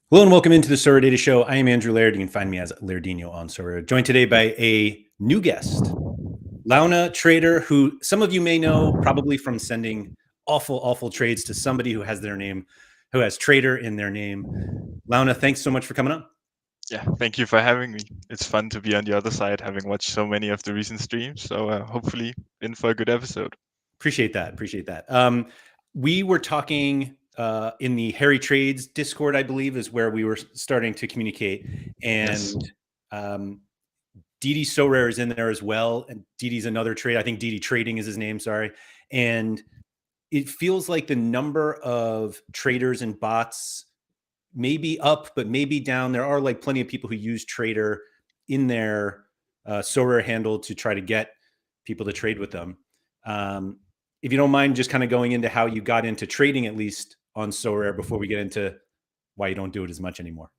Hello and welcome into the Sorare Data Show. I am Andrew Laird. You can find me as Lairdinho on Sorare. Joined today by a new guest, LauneTrader, who some of you may know probably from sending awful trades to somebody who has their name, who has trader in their name. Launa, thanks so much for coming on. Yeah, thank you for having me. It's fun to be on the other side, having watched so many of the recent streams. So hopefully in for a good episode. Appreciate that. We were talking in the Harry Trades Discord, I believe, is where we were starting to communicate. Yes. And Didi Sorare is in there as well. And Didi's another trade. I think Didi Trading is his name. Sorry. And it feels like the number of traders and bots may be up, but maybe down. There are like plenty of people who use Trader in their Sorare handle to try to get people to trade with them. If you don't mind just kind of going into how you got into trading, at least on Sorare, before we get into why you don't do it as much anymore.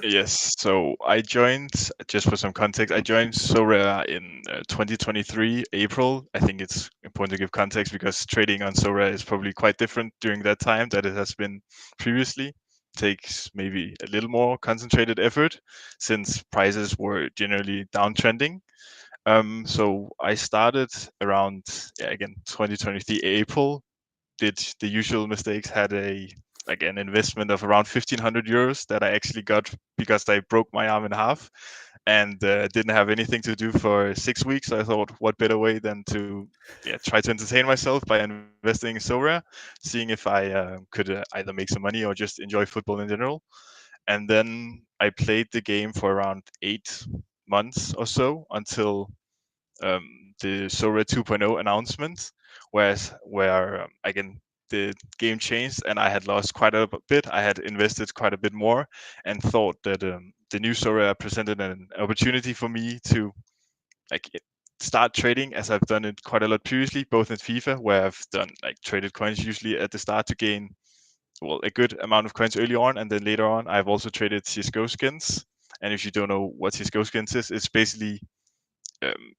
Yes. So I joined, just for some context, I joined Sorare in 2023, April. I think it's important to give context because trading on Sorare is probably quite different during that time that it has been previously. Takes maybe a little more concentrated effort since prices were generally downtrending. So I started around, yeah, again, 2023 April. Did the usual mistakes, had an investment of around 1,500 euros that I actually got because I broke my arm in half and didn't have anything to do for 6 weeks. So I thought, what better way than to try to entertain myself by investing in Sorare, seeing if I could either make some money or just enjoy football in general. And then I played the game for around 8 months or so until the Sorare 2.0 announcement, where again the game changed and I had lost quite a bit. I had invested quite a bit more and thought that the new Sorare presented an opportunity for me to like start trading as I've done it quite a lot previously, both in FIFA where I've done like traded coins usually at the start to gain a good amount of coins early on, and then later on I've also traded CS:GO skins. And if you don't know what CS:GO skins is, it's basically um,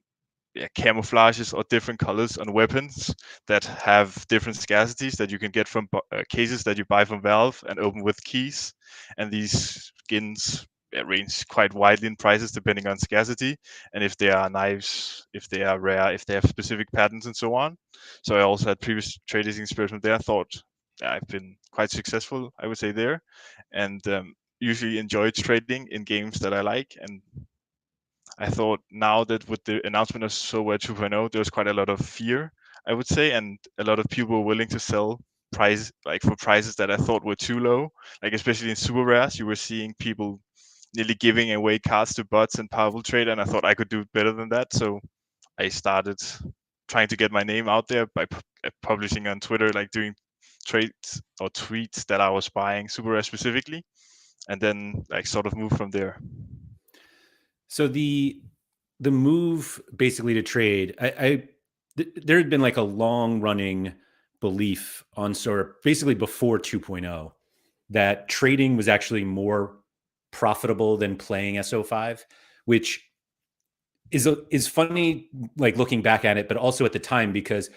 camouflages or different colors on weapons that have different scarcities that you can get from cases that you buy from Valve and open with keys. And these skins range quite widely in prices depending on scarcity and if they are knives, if they are rare, if they have specific patterns, and so on. So I also had previous trading experience from there. I thought I've been quite successful, I would say, there, and usually enjoy trading in games that I like. And I thought now that with the announcement of Sorare 2.0, there was quite a lot of fear, I would say, and a lot of people were willing to sell for prices that I thought were too low. Like especially in super rares, you were seeing people nearly giving away cards to bots and powerful trade, and I thought I could do better than that. So I started trying to get my name out there by publishing on Twitter, like doing trades or tweets that I was buying super rare specifically, and then like sort of move from there. So the move basically to trade, there had been like a long running belief on Sorare basically before 2.0 that trading was actually more profitable than playing SO5, which is funny like looking back at it, but also at the time because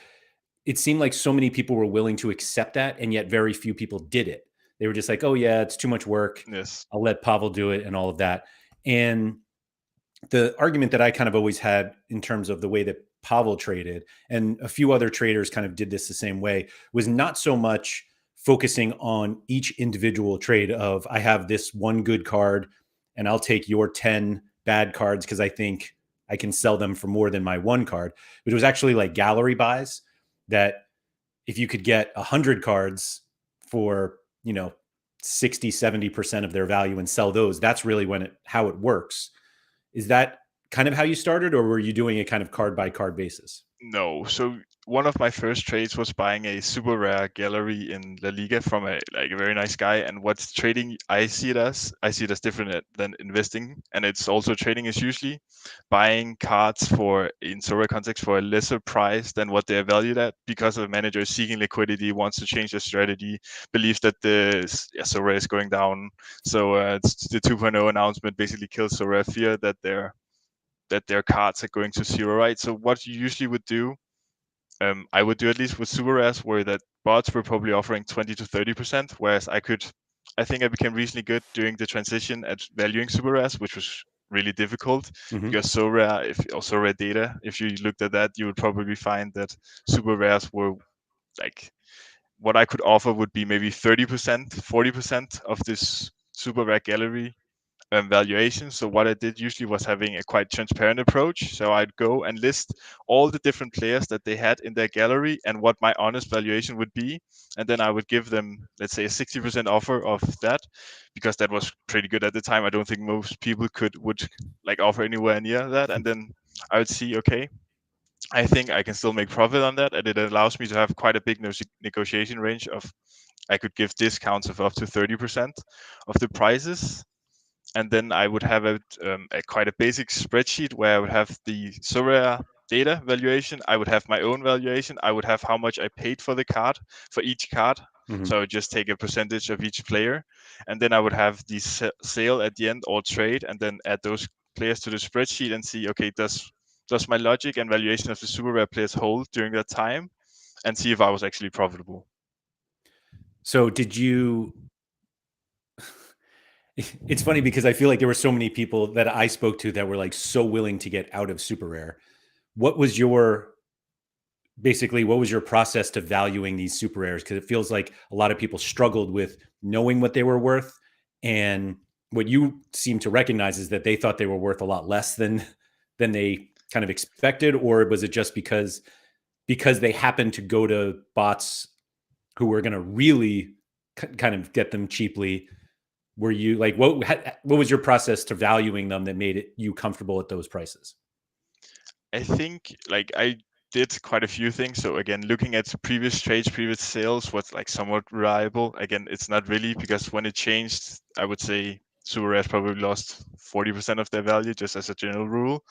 it seemed like so many people were willing to accept that, and yet very few people did it. They were just like, "Oh yeah, it's too much work. Yes. I'll let Pavel do it," and all of that. And the argument that I kind of always had in terms of the way that Pavel traded, and a few other traders kind of did this the same way, was not so much focusing on each individual trade of I have this one good card and I'll take your 10 bad cards because I think I can sell them for more than my one card. But it was actually like gallery buys that if you could get 100 cards for, 60-70% of their value and sell those, that's really how it works. Is that kind of how you started, or were you doing a kind of card by card basis? No. So one of my first trades was buying a super rare gallery in La Liga from a very nice guy. And what's trading, I see it as different than investing. And it's also trading is usually buying cards for in Sorare context for a lesser price than what they're valued at because a manager is seeking liquidity, wants to change their strategy, believes that the Sorare is going down. So the 2.0 announcement basically kills Sorare fear that their cards are going to zero, right? So what you usually would do, I would do at least with super rares, where that bots were probably offering 20 to 30%, whereas I could I think I became reasonably good during the transition at valuing super rares, which was really difficult Hmm. because Sorare data, if you looked at that, you would probably find that super rares were like what I could offer would be maybe 30%, 40% of this super rare gallery valuation. So what I did usually was having a quite transparent approach. So I'd go and list all the different players that they had in their gallery and what my honest valuation would be, and then I would give them, let's say, a 60% offer of that, because that was pretty good at the time. I don't think most people would like offer anywhere near that, and then I would see, okay, I think I can still make profit on that, and it allows me to have quite a big negotiation range of. I could give discounts of up to 30% of the prices, and then I would have a quite a basic spreadsheet where I would have the Sorare data valuation. I would have my own valuation. I would have how much I paid for the card for each card. Hmm. So I would just take a percentage of each player, and then I would have the sale at the end or trade, and then add those players to the spreadsheet and see, okay, does my logic and valuation of the super rare players hold during that time, and see if I was actually profitable. So did you? It's funny because I feel like there were so many people that I spoke to that were like so willing to get out of super rare. What was your basically what was your process to valuing these super rares? Because it feels like a lot of people struggled with knowing what they were worth, and what you seem to recognize is that they thought they were worth a lot less than they kind of expected, or was it just because they happened to go to bots who were going to really kind of get them cheaply? Were you like what was your process to valuing them that made it you comfortable at those prices? I think like I did quite a few things. So again, looking at previous trades, previous sales was like somewhat reliable. Again, it's not really, because when it changed, I would say super rares probably lost 40% of their value, just as a general rule.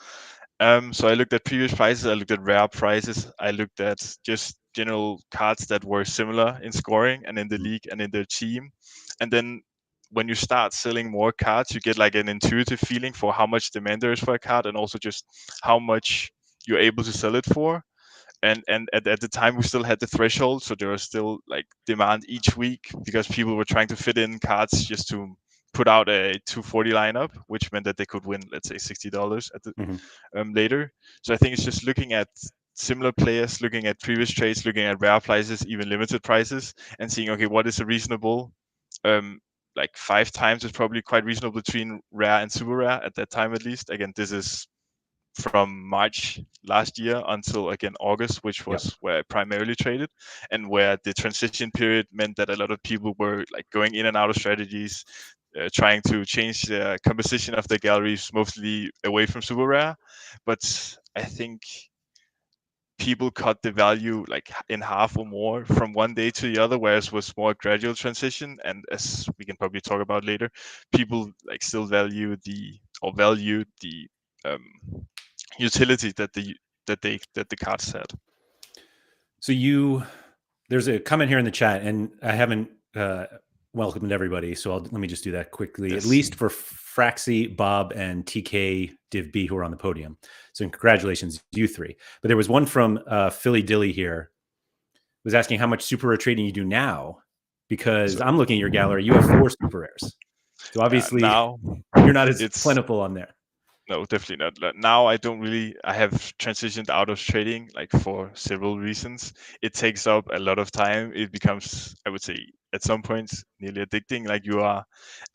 So I looked at previous prices, I looked at rare prices, I looked at just general cards that were similar in scoring and in the Mhm. league and in their team. And then when you start selling more cards, you get like an intuitive feeling for how much demand there is for a card, and also just how much you're able to sell it for. And at the time we still had the threshold, so there was still like demand each week because people were trying to fit in cards just to put out a 240 lineup, which meant that they could win, let's say, $60 at the Mhm. later. So I think it's just looking at similar players, looking at previous trades, looking at rare prices, even limited prices, and seeing, okay, what is a reasonable, um, like 5 times is probably quite reasonable between rare and super rare at that time, at least. Again, this is from March last year until again August, which Yep. was where I primarily traded, and where the transition period meant that a lot of people were like going in and out of strategies, trying to change the composition of the galleries, mostly away from super rare. But I think people cut the value like in half or more from one day to the other, whereas it was more gradual transition. And as we can probably talk about later, people like still value the um, utility that the cards had. So there's a comment here in the chat, and I haven't welcomed everybody, so let me just do that quickly. At Yes. least for Fraxi, Bob, and TK Div B who are on the podium. So congratulations, you three. But there was one from Philly Dilly here, was asking how much super rare trading you do now, because So I'm looking at your gallery. You have 4 super rares, so obviously now you're not as it's plentiful on there. no, definitely not. Now I don't really. I have transitioned out of trading like for several reasons. It takes up a lot of time. It becomes, I would say, at some points nearly addicting. Like you are,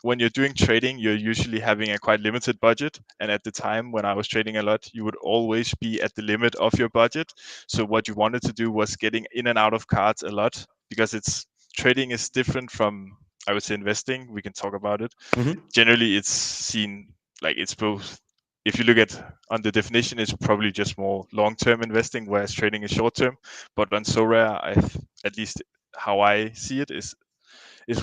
when you're doing trading, you're usually having a quite limited budget. And at the time when I was trading a lot, you would always be at the limit of your budget. So what you wanted to do was getting in and out of cards a lot, because it's trading is different from, I would say, investing. We can talk about it. Mm-hmm. Generally it's seen like it's both. If you look at on the definition, it's probably just more long-term investing, whereas trading is short-term. But on Sorare, at least how I see it is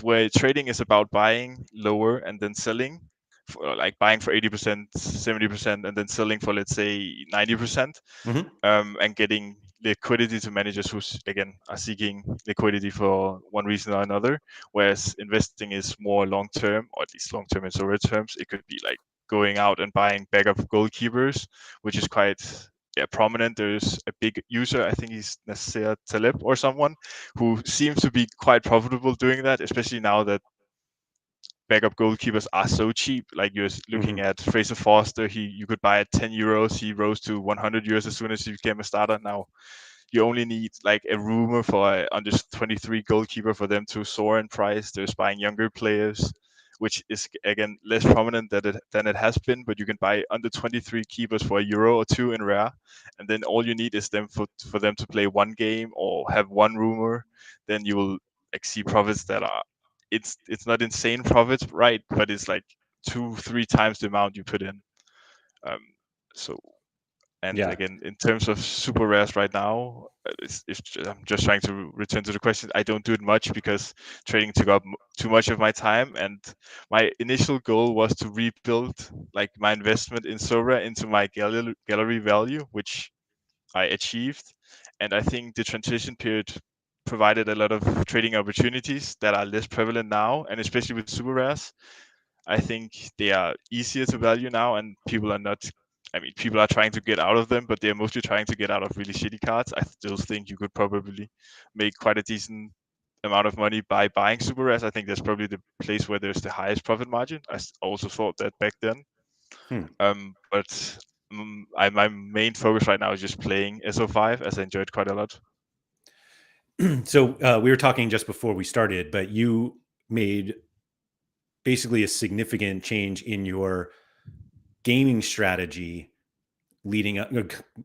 where trading is about buying lower and then selling, for, like buying for 80%, 70%, and then selling for, let's say, 90%, Mm-hmm. and getting liquidity to managers who again are seeking liquidity for one reason or another. Whereas investing is more long term, or at least long term in Sorare terms. It could be like going out and buying backup goalkeepers, which is quite, yeah, prominent. There's a big user, I think he's Nasser Taleb or someone, who seems to be quite profitable doing that, especially now that backup goalkeepers are so cheap. Like you're looking Mm-hmm. at Fraser Forster, you could buy at 10 euros. He rose to 100 euros as soon as he became a starter. Now you only need like a rumor for a under 23 goalkeeper for them to soar in price. They're buying younger players, which is again less prominent than it has been. But you can buy under 23 keepers for a euro or two in rare, and then all you need is them for them to play one game or have one rumor. Then you will like see profits that are it's not insane profits, right? But it's like 2-3 times the amount you put in. Um, so and Yeah. again, in terms of super rares right now, I'm just trying to return to the question. I don't do it much because trading took up too much of my time. And my initial goal was to rebuild like my investment in Sora into my gallery value, which I achieved. And I think the transition period provided a lot of trading opportunities that are less prevalent now, and especially with super rares. I think they are easier to value now, and people are not. I mean, people are trying to get out of them, but they're mostly trying to get out of really shitty cards. I still think you could probably make quite a decent amount of money by buying super rares. I think that's probably the place where there's the highest profit margin. Also thought that back then. Hmm. But my main focus right now is just playing SO5, as I enjoyed quite a lot. So we were talking just before we started, but you made basically a significant change in your gaming strategy leading up,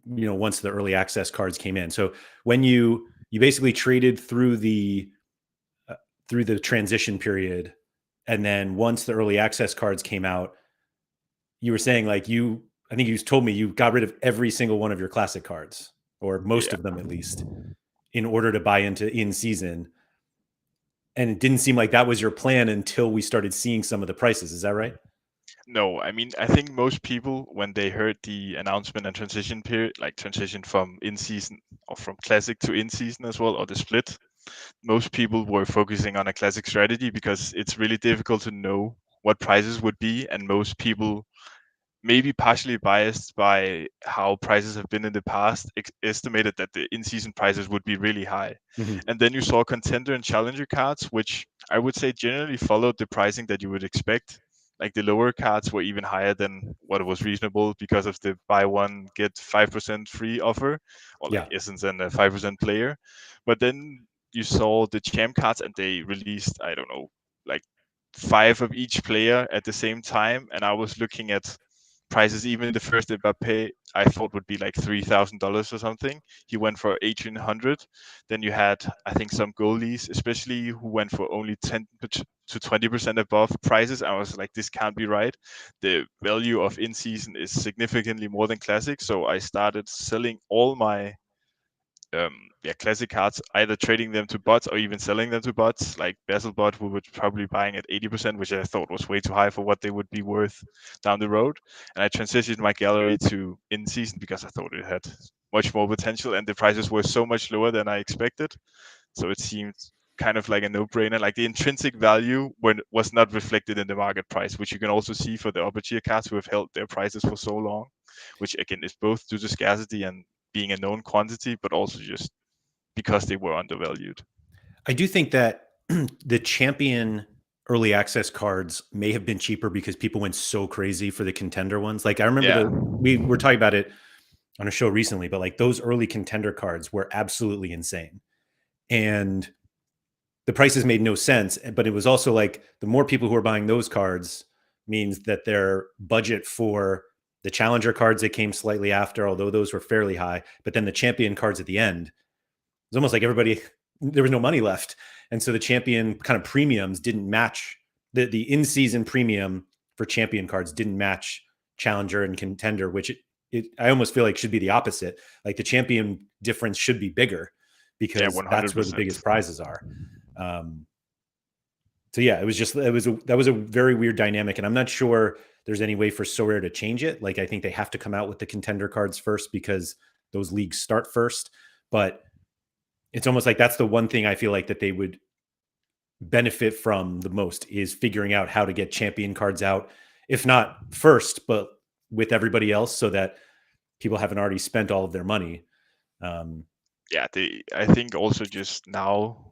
once the early access cards came in. So when you basically traded through the transition period, and then once the early access cards came out, you were saying like I think you told me you got rid of every single one of your classic cards, or most Yeah. of them at least, in order to buy into in season. And it didn't seem like that was your plan until we started seeing some of the prices. Is that right? No, I mean, I think most people, when they heard the announcement and transition period, like transition from in season or from classic to in season as well, or the split, most people were focusing on a classic strategy because it's really difficult to know what prices would be. And most people, maybe partially biased by how prices have been in the past, estimated that the in-season prices would be really high. Mm-hmm. And then you saw contender and challenger cards, which I would say generally followed the pricing that you would expect. Like the lower cards were even higher than what was reasonable because of the buy one get 5% free offer, or like Yeah. Essence and a 5% player. But then you saw the champ cards and they released, I don't know, like 5 of each player at the same time. And I was looking at prices. Even the first Mbappe I thought would be like $3,000 or something. He went for 1,800. Then you had, I think, some goalies, especially who went for only 10 to 20% above prices. I was like, this can't be right. The value of in season is significantly more than classic. So I started selling all my classic cards, either trading them to bots or even selling them to bots, like Basilbot, who would probably buying at 80%, which I thought was way too high for what they would be worth down the road. And I transitioned my gallery to in season because I thought it had much more potential, and the prices were so much lower than I expected. So it seemed kind of like a no-brainer. Like the intrinsic value was not reflected in the market price, which you can also see for the upper tier cards who have held their prices for so long, which again is both due to scarcity and being a known quantity, but also just because they were undervalued. I do think that the champion early access cards may have been cheaper because people went so crazy for the contender ones. Like I remember Yeah, we were talking about it on a show recently, but like those early contender cards were absolutely insane. And the prices made no sense. But it was also like the more people who are buying those cards means that their budget for the challenger cards that came slightly after, although those were fairly high, but then the champion cards at the end, it's almost like everybody, there was no money left. And so the champion kind of premiums didn't match the in-season premium for champion cards didn't match challenger and contender, which I almost feel like should be the opposite. Like the champion difference should be bigger yeah, because that's where the 100%. biggest prizes are. Um, so yeah, that was a very weird dynamic, and I'm not sure there's any way for Sorare to change it. Like I think they have to come out with the contender cards first because those leagues start first. But it's almost like that's the one thing I feel like that they would benefit from the most is figuring out how to get champion cards out, if not first, but with everybody else, so that people haven't already spent all of their money. Yeah, I think also just now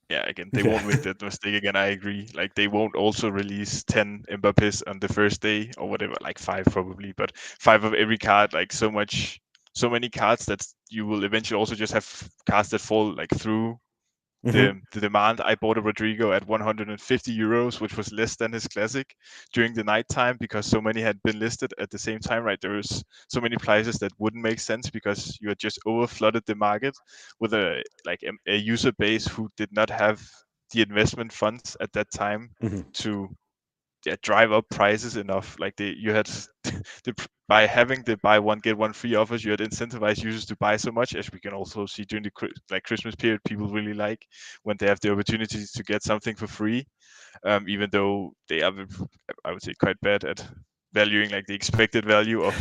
Yeah, again, they Yeah. won't make that mistake again. I agree. Like they won't also release 10 Mbappes on the first day or whatever, like five probably, but five of every card, like so many cards that you will eventually also just have cards that fall like through Hmm. the demand. I bought a Rodrigo at 150 euros, which was less than his classic during the night time because so many had been listed at the same time. Right, there was so many prices that wouldn't make sense because you had just over flooded the market with a user base who did not have the investment funds at that time Hmm. to drive up prices enough. Like you had by having the buy one get one free offers, you had incentivized users to buy so much, as we can also see during the Christmas period. People really like when they have the opportunity to get something for free, even though they are, I would say, quite bad at valuing like the expected value of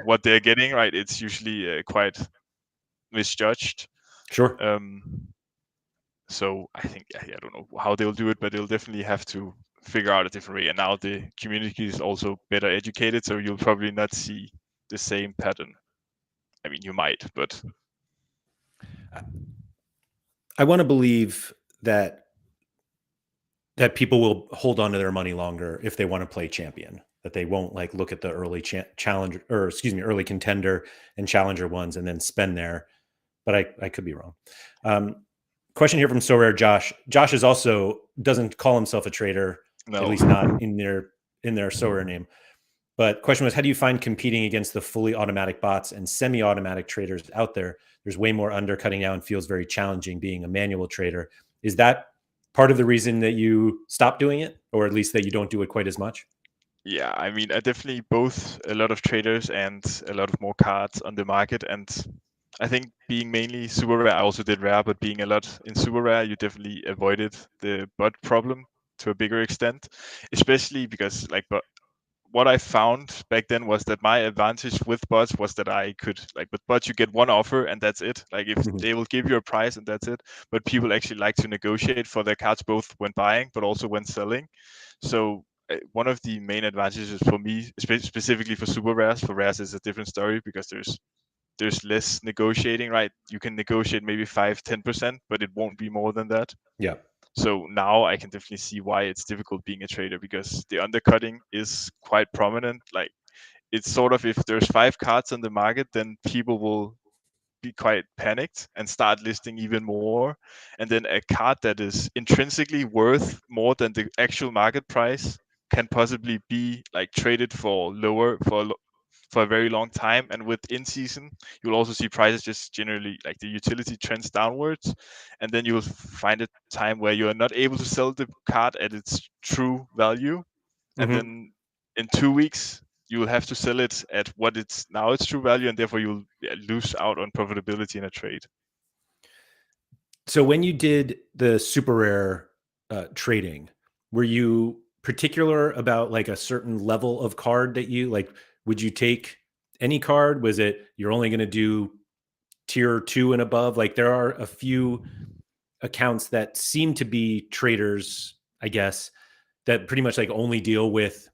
what they're getting. Right, it's usually quite misjudged. Sure. Um, so I think I don't know how they'll do it, but they'll definitely have to figure out a different way. And now the community is also better educated, so you'll probably not see the same pattern. I mean, you might, but I want to believe that people will hold on to their money longer if they want to play champion. That they won't like look at the early challenger, or excuse me, early contender and challenger ones and then spend there. But I could be wrong. Um, Question here from Sorare Josh. Josh is also doesn't call himself a trader, at no. least not in their Sorare name. But question was, how do you find competing against the fully automatic bots and semi-automatic traders out there? There's way more undercutting now and feels very challenging being a manual trader. Is that part of the reason that you stopped doing it, or at least that you don't do it quite as much? Yeah, I mean, I definitely both a lot of traders and a lot of more cards on the market. And I think being mainly super rare, I also did rare, but being a lot in super rare, you definitely avoided the bot problem to a bigger extent, especially because like what I found back then was that my advantage with bots was that I could like with bots you get one offer and that's it. Like if Mhm. they will give you a price and that's it. But people actually like to negotiate for their cards both when buying but also when selling. So one of the main advantages for me, specifically for super rares, for rares is a different story because there's less negotiating, right? You can negotiate maybe 5-10%, but it won't be more than that. Yeah. So now I can definitely see why it's difficult being a trader because the undercutting is quite prominent. Like it's sort of if there's five cards on the market, then people will be quite panicked and start listing even more. And then a card that is intrinsically worth more than the actual market price can possibly be like traded for lower for a very long time. And with in season, you'll also see prices just generally like the utility trends downwards. And then you'll find a time where you are not able to sell the card at its true value. And Hmm. then in 2 weeks, you will have to sell it at what it's now its true value, and therefore you'll lose out on profitability in a trade. So when you did the super rare trading, were you particular about like a certain level of card that you like? Would you take any card? Was it you're only going to do tier two and above? Like there are a few accounts that seem to be traders, I guess, that pretty much like only deal with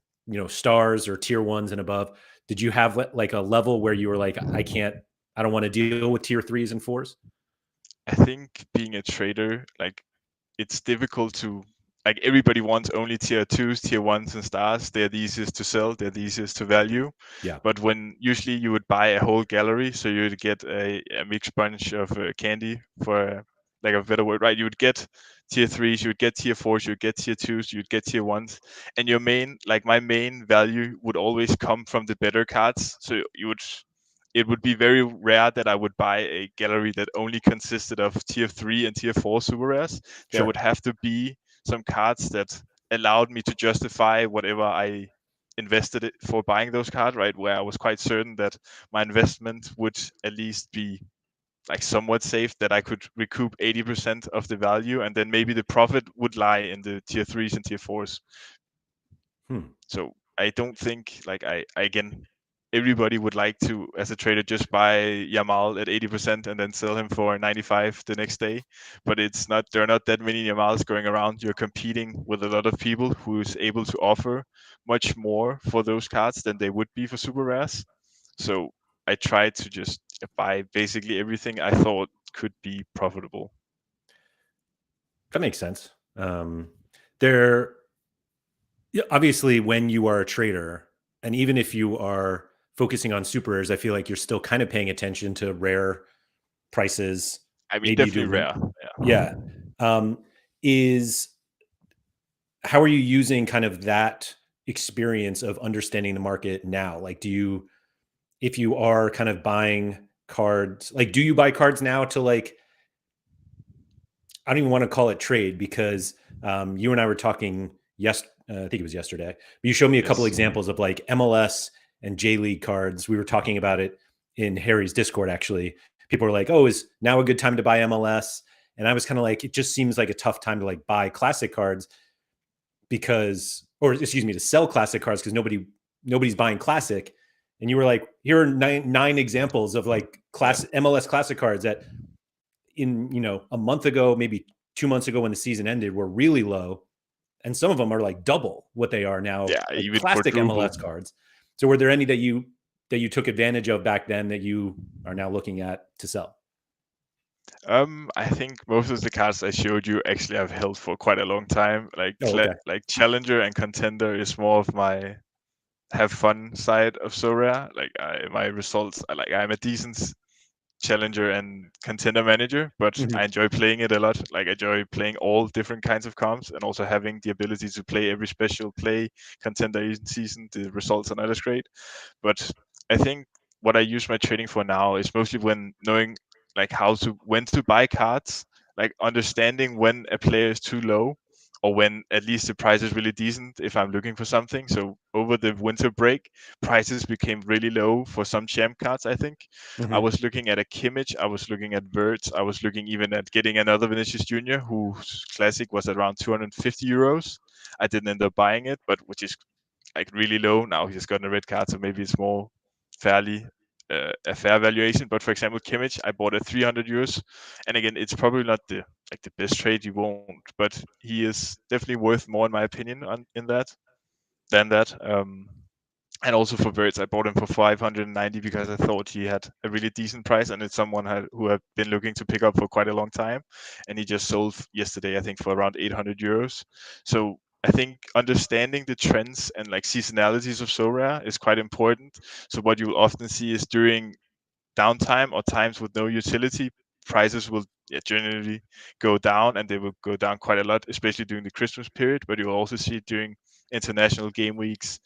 stars or tier ones and above. Did you have like a level where you were like, I don't want to deal with tier threes and fours? I think being a trader, like it's difficult to like everybody wants only tier twos, tier ones, and stars. They're the easiest to sell. They're the easiest to value. Yeah, But when usually you would buy a whole gallery, so you would get a mixed bunch of candy for like a better word, right? You would get tier threes, you would get tier fours, you would get tier twos, you would get tier ones, and your main, like my main value would always come from the better cards. So you would it would be very rare that I would buy a gallery that only consisted of tier 3 and tier 4 super rares. There would sure. have to be some cards that allowed me to justify whatever I invested it for buying those cards, right? Where I was quite certain that my investment would at least be like somewhat safe, that I could recoup 80% of the value, and then maybe the profit would lie in the tier 3s and tier 4s. Hmm. So I don't think like I again everybody would like to as a trader just buy Yamal at 80% and then sell him for 95 the next day. But it's not there are not that many Yamals going around. You're competing with a lot of people who's able to offer much more for those cards than they would be for super rares. So I tried to just buy basically everything I thought could be profitable. That makes sense. There, obviously, when you are a trader, and even if you are focusing on super rares, I feel like you're still kind of paying attention to rare prices. I mean, Maybe you do definitely rare. yeah. Is how are you using kind of that experience of understanding the market now? Like, if you are kind of buying cards, like, do you buy cards now to like, I don't even want to call it trade because you and I were talking I think it was yesterday, but you showed me a couple Yes. examples of like MLS and J League cards. We were talking about it in Harry's Discord, actually. People were like, oh, is now a good time to buy MLS? And I was kind of like, it just seems like a tough time to like buy classic cards to sell classic cards because nobody's buying classic. And you were like, here are nine examples of like MLS classic cards that a month ago, maybe 2 months ago when the season ended, were really low. And some of them are like double what they are now, Yeah, like even classic quadruple. MLS cards. So were there any that you took advantage of back then that you are now looking at to sell? I think most of the cards I showed you actually I've held for quite a long time. Oh, okay. Like Challenger and Contender is more of my have fun side of Sorare. My results, I'm a decent Challenger and Contender manager, but I Mm-hmm. enjoy playing it a lot. Like I enjoy playing all different kinds of comps and also having the ability to play every special play Contender in season. The results are not as great, but I think what I use my trading for now is mostly when knowing like when to buy cards, like understanding when a player is too low or when at least the price is really decent if I'm looking for something. So over the winter break, prices became really low for some champ cards, I think. I Mm-hmm. was looking at a Kimmich, I was looking at Birds, I was looking even at getting another Vinicius Jr., whose classic was around 250 euros. I didn't end up buying it, but which is like really low. Now he's gotten a red card, so maybe it's more fairly a fair valuation. But for example, Kimmich, I bought at 300 euros, and again, it's probably not the best trade you won't, but he is definitely worth more in my opinion in that than that. And also for Birds, I bought him for 590 because I thought he had a really decent price, and it's someone who I've been looking to pick up for quite a long time, and he just sold yesterday, I think, for around 800 euros. So I think understanding the trends and like seasonalities of Sorare is quite important. So what you'll often see is during downtime or times with no utility, prices will generally go down, and they will go down quite a lot, especially during the Christmas period. But you'll also see it during international game weeks.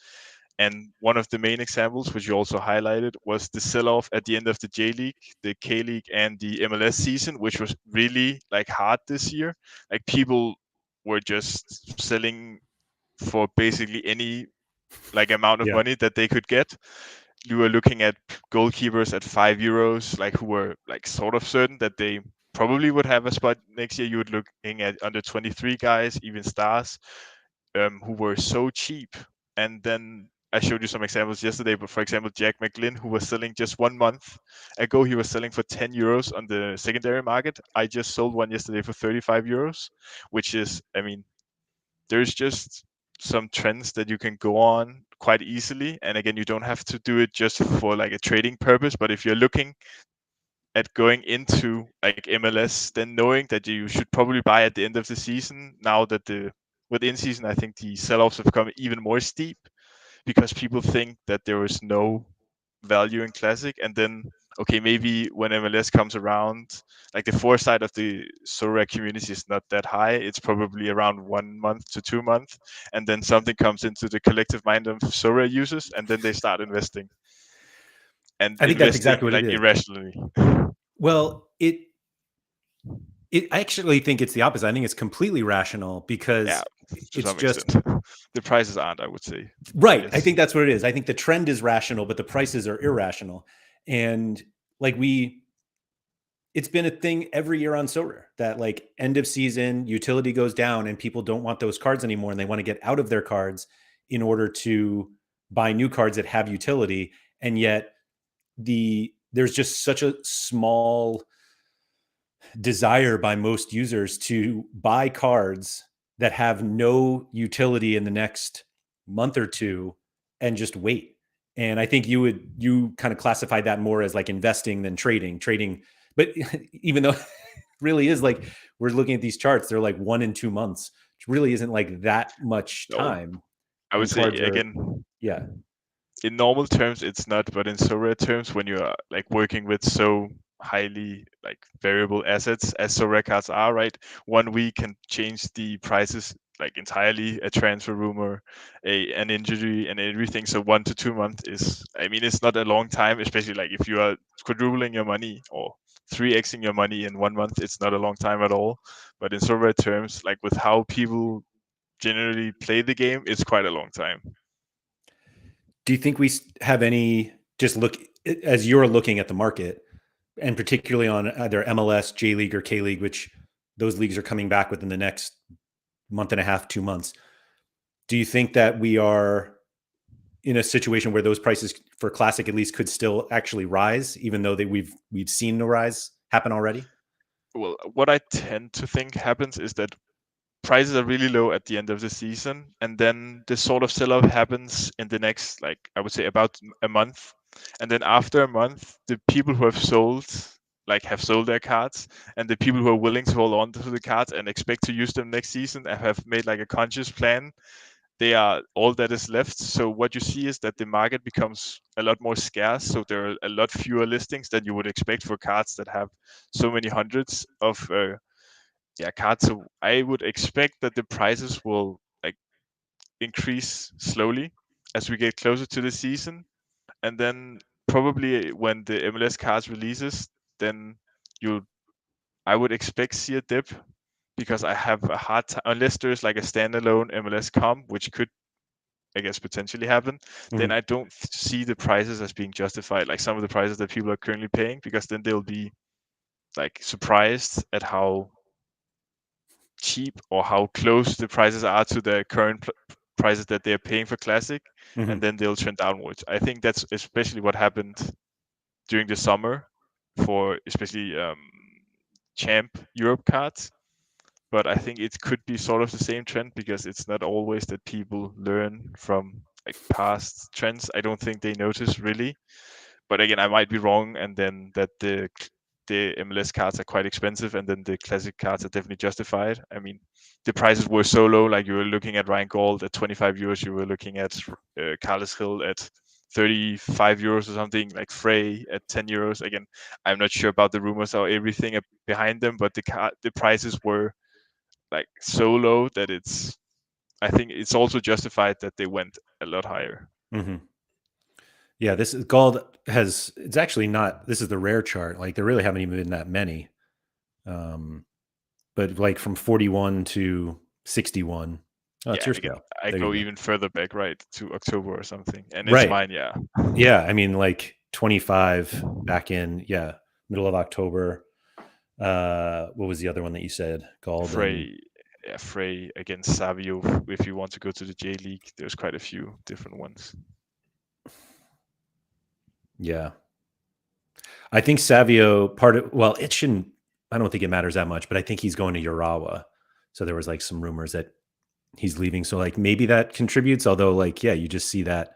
And one of the main examples, which you also highlighted, was the sell-off at the end of the J League, the K League, and the MLS season, which was really like hard this year. Like people were just selling for basically any like amount of Yeah. money that they could get. You were looking at goalkeepers at 5 euros, like who were like sort of certain that they probably would have a spot next year. You would looking at under 23 guys, even stars, who were so cheap. And then I showed you some examples yesterday, but for example, Jack McGlynn, who was selling just 1 month ago, he was selling for 10 euros on the secondary market. I just sold one yesterday for 35 euros, which is, I mean, there's just some trends that you can go on quite easily. And again, you don't have to do it just for like a trading purpose, but if you're looking at going into like MLS, then knowing that you should probably buy at the end of the season, now that within season, I think the sell-offs have become even more steep because people think that there is no value in classic, and then okay, maybe when MLS comes around, like the foresight of the Sorare community is not that high. It's probably around 1 month to 2 months, and then something comes into the collective mind of Sorare users, and then they start investing and I think that's investing exactly what it like is. irrationally. Well, I actually think it's the opposite. I think it's completely rational Yeah, because to it's some just extent, the prices aren't. I would say, I right. I guess. think that's what it is. I think the trend is rational, but the prices are irrational. And like it's been a thing every year on Sorare that like end of season utility goes down and people don't want those cards anymore and they want to get out of their cards in order to buy new cards that have utility. And yet there's just such a small desire by most users to buy cards that have no utility in the next month or two and just wait. And I think you kind of classify that more as like investing than trading. Trading, but even though really is like, we're looking at these charts, they're like 1 and 2 months, which really isn't like that much No, time. I would And say cards are, again, yeah. in normal terms it's not, but in Sorare terms, when you're like working with so highly like variable assets as Sorare cards are, right, 1 week can change the prices like entirely. A transfer rumor, an injury, and everything. So 1 to 2 months is, I mean, it's not a long time, especially like if you are quadrupling your money or 3xing your money in 1 month. It's not a long time at all. But in Sorare terms, like with how people generally play the game, it's quite a long time. Do you think we have any, just look as you're looking at the market, and particularly on either MLS, J League, or K League, which those leagues are coming back within the next month and a half, 2 months. Do you think that we are in a situation where those prices for Classic at least could still actually rise, even though we've seen the rise happen already? Well, what I tend to think happens is that prices are really low at the end of the season, and then the sort of sell-off happens in the next, like I would say, about a month. And then after a month, the people who have sold, like have sold their cards, and the people who are willing to hold on to the cards and expect to use them next season and have made like a conscious plan, they are all that is left. So what you see is that the market becomes a lot more scarce. So there are a lot fewer listings than you would expect for cards that have so many hundreds of cards. So I would expect that the prices will like increase slowly as we get closer to the season, and then probably when the MLS cards releases, then you'll I would expect see a dip, because I have a hard time, unless there's like a standalone MLS comp, which could, I guess, potentially happen. Then Mhm. I don't see the prices as being justified, like some of the prices that people are currently paying, because then they'll be like surprised at how cheap or how close the prices are to the current prices that they're paying for Classic, and Mhm. then they'll trend downwards. I think that's especially what happened during the summer for especially Champ Europe cards. But I think it could be sort of the same trend, because it's not always that people learn from like past trends. I don't think they notice really. But again, I might be wrong, and then that the MLS cards are quite expensive, and then the classic cards are definitely justified. I mean, the prices were so low. Like you were looking at Ryan Gold at 25 euros, you were looking at Carlos Hill at 35 euros or something, like Frey at 10 euros. Again, I'm not sure about the rumors or everything behind them, but the prices were like so low that I think it's also justified that they went a lot higher. Mhm. Yeah, this is Gold has. It's actually not. This is the rare chart. Like there really haven't even been that many. Um, but like from 41 to 61. Oh, it's Yeah, your again, scale. I There you go go. even further back, right, to October or something, and it's Right. mine. Yeah, Yeah. I mean, like 25 back in, yeah, middle of October. What was the other one that you said? Gald and Frey, yeah, Frey against Savio. If you want to go to the J League, there's quite a few different ones. yeah. I think Savio well, it shouldn't, I don't think it matters that much, but I think he's going to Urawa. So there was like some rumors that he's leaving. So like maybe that contributes, although like, yeah, you just see that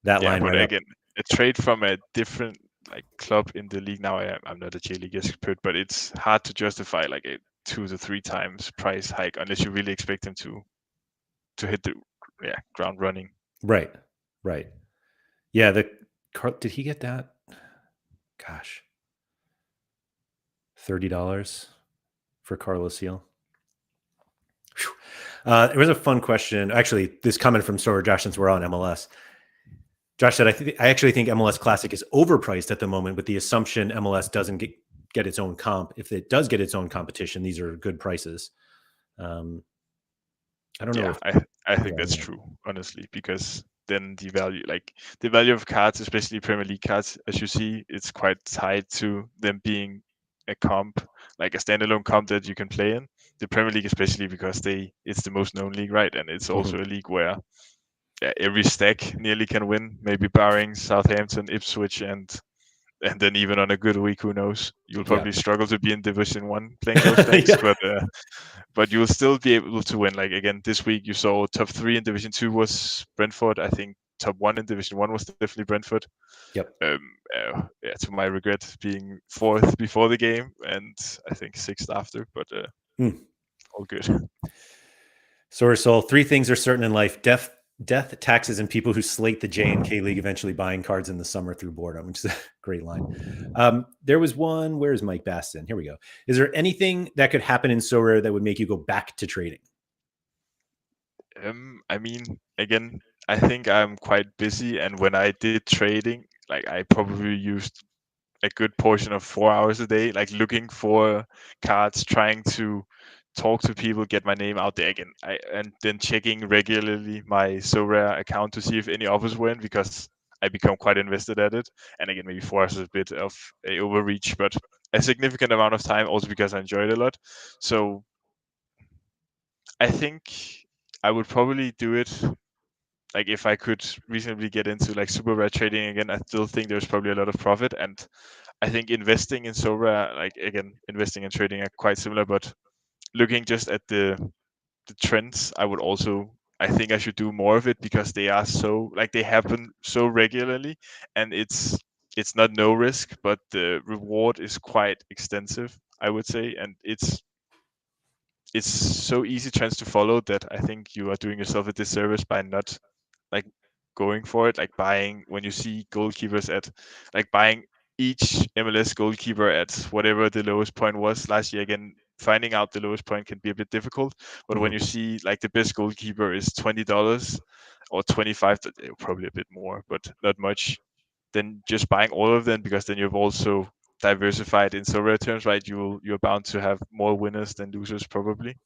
Yeah, line but right up. again, a trade from a different like club in the league. Now I'm not a J League expert, but it's hard to justify like a 2 to 3 times price hike unless you really expect him to hit the ground running. Right. Right. Yeah. Did he get that? Gosh, $30 for Carlos Seal. It was a fun question. Actually, this comment from Sora Josh, since we're on MLS. Josh said, I actually think MLS Classic is overpriced at the moment with the assumption MLS doesn't get its own comp. If it does get its own competition, these are good prices. Um, I don't know Yeah, if, I think yeah, that's anyway. true, honestly, because then the value of cards, especially Premier League cards, as you see, it's quite tied to them being a comp, like a standalone comp that you can play in. The Premier League, especially because it's the most known league, right? And it's Mhm. also a league where every stack nearly can win, maybe barring Southampton, Ipswich, and then even on a good week, who knows? You'll Yeah. probably struggle to be in Division One playing those stacks, Yeah. but you will still be able to win. Like again, this week you saw top three in Division Two was Brentford. I think top one in Division One was definitely Brentford. Yep. Yeah, to my regret, being fourth before the game and I think sixth after, but all good. Solar Soul, three things are certain in life: death, taxes, and people who slate the J and K League, eventually buying cards in the summer through boredom, which is a great line. There was one. Where is Mike Baston? Here we go. Is there anything that could happen in Sorare that would make you go back to trading? I mean, again, I think I'm quite busy, and when I did trading, like I probably used a good portion of 4 hours a day, like looking for cards, trying to talk to people, get my name out there again, and then checking regularly my Sorare account to see if any offers were in, because I become quite invested at it. And again, maybe 4 hours is a bit of a overreach, but a significant amount of time, also because I enjoy it a lot. So I think I would probably do it. Like if I could reasonably get into like super rare trading again, I still think there's probably a lot of profit. And I think investing in Sorare, like again, investing and trading are quite similar, but looking just at the trends, I would also, I think I should do more of it, because they are so, like, they happen so regularly, and it's not no risk, but the reward is quite extensive, I would say, and it's so easy trends to follow that I think you are doing yourself a disservice by not like going for it, like buying when you see goalkeepers at, like buying each MLS goalkeeper at whatever the lowest point was last year. Again, finding out the lowest point can be a bit difficult, but when you see like the best goalkeeper is $20 or 25, probably a bit more, but not much, then just buying all of them, because then you've also diversified in so rare terms, right? You're bound to have more winners than losers probably.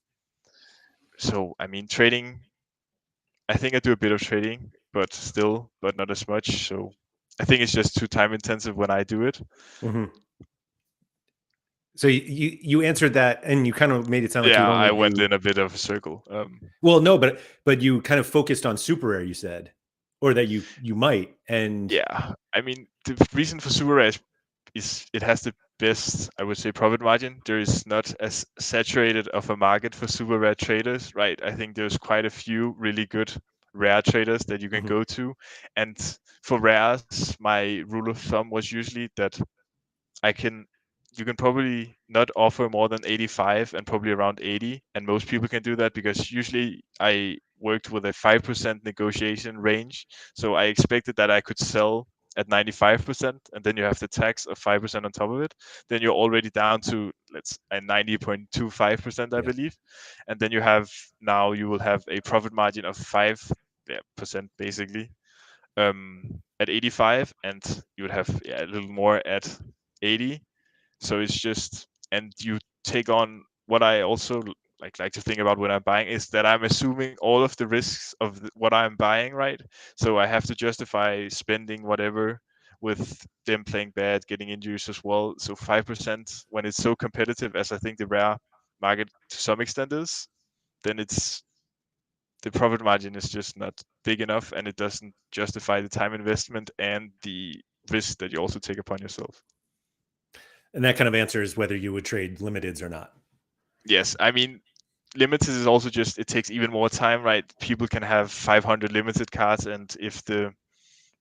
So I mean, trading, I think I do a bit of trading, but still, but not as much. So I think it's just too time intensive when I do it. Mm-hmm. So you answered that, and you kind of made it sound like you Yeah, would only I went do. in a bit of a circle. Well, no, but you kind of focused on super rare. You said, or that you might, and Yeah, I mean, the reason for super rare is it has the best, I would say, profit margin. There is not as saturated of a market for super rare traders, right? I think there's quite a few really good rare traders that you can go to. And for rares, my rule of thumb was usually that I can you can probably not offer more than 85 and probably around 80, and most people can do that, because usually I worked with a 5% negotiation range, so I expected that I could sell at 95%, and then you have the tax of 5% on top of it, then you're already down to, let's a 90.25%, I yeah, believe, and then you will have a profit margin of 5% basically, at 85, and you would have, a little more at 80. So it's just, and you take on what I also like to think about when I'm buying, is that I'm assuming all of the risks of what I'm buying, right? So I have to justify spending whatever with them playing bad, getting injuries as well. So 5%, when it's so competitive as I think the rare market to some extent is, then it's the profit margin is just not big enough, and it doesn't justify the time investment and the risk that you also take upon yourself. and that kind of answers whether you would trade limiteds or not. Yes, I mean, limited is also just, it takes even more time, right? People can have 500 limited cards, and if the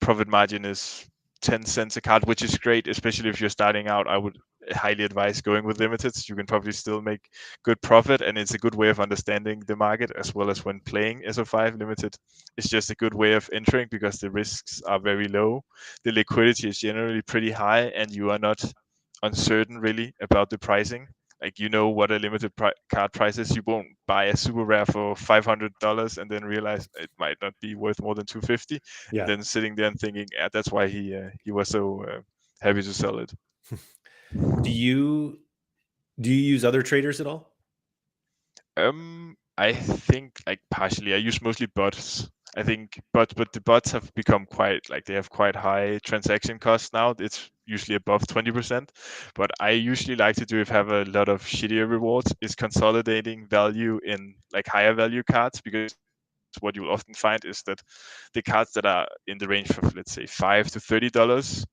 profit margin is 10 cents a card, which is great, especially if you're starting out, I would highly advise going with limiteds. You can probably still make good profit, and it's a good way of understanding the market as well as when playing SO5 limited. It's just a good way of entering, because the risks are very low. The liquidity is generally pretty high, and you are not uncertain really about the pricing. Like, you know what a limited card price is. You won't buy a super rare for $500 and then realize it might not be worth more than 250, and Yeah. then sitting there and thinking, yeah, that's why he was so happy to sell it. Do you use other traders at all? I think like partially. I use mostly bots. I think, but the bots have become quite, like, they have quite high transaction costs now. It's usually above 20%. But I usually like to do, if I have a lot of shittier rewards, is consolidating value in like higher value cards, because what you will often find is that the cards that are in the range of, let's say, $5 to $30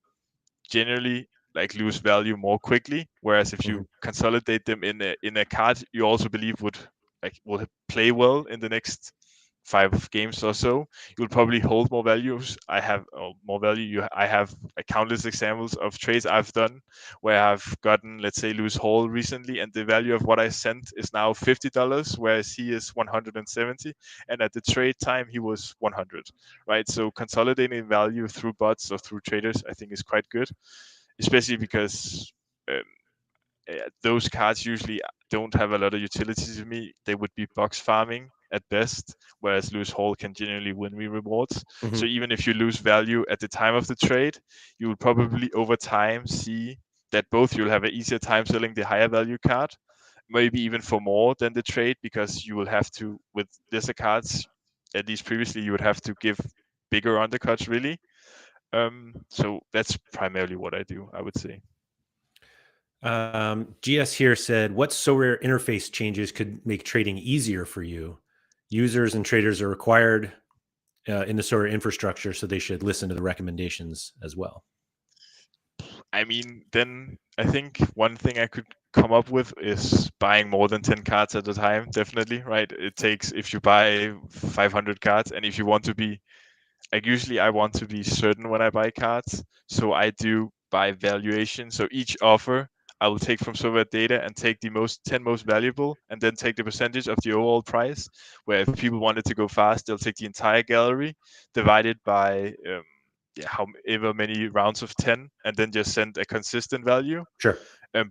generally like lose value more quickly. Whereas if you consolidate them in a card you also believe will play well in the next 5 games or so, you'll probably hold more values. I have more value. I have countless examples of trades I've done where I've gotten, let's say, loose haul recently, and the value of what I sent is now $50, whereas he is 170, and at the trade time he was 100. Right? So consolidating value through bots or through traders, I think, is quite good, especially because um, those cards usually don't have a lot of utility to me. They would be box farming at best, whereas loose haul can generally win me rewards. Mm-hmm. So even if you lose value at the time of the trade, you will probably over time see that both you'll have an easier time selling the higher value card, maybe even for more than the trade, because you will have to, with lesser cards, at least previously, you would have to give bigger undercuts really. So that's primarily what I do, I would say. GS here said, what Sorare interface changes could make trading easier for you? Users and traders are required in the Sorare infrastructure, so they should listen to the recommendations as well. I mean, then I think one thing I could come up with is buying more than 10 cards at a time, definitely, right? It takes, if you buy 500 cards, and if you want to be, like, usually I want to be certain when I buy cards, so I do by valuation. So each offer I will take from Sorare data and take the 10 most valuable, and then take the percentage of the overall price. Where if people wanted to go fast, they'll take the entire gallery divided by however many rounds of 10, and then just send a consistent value. Sure.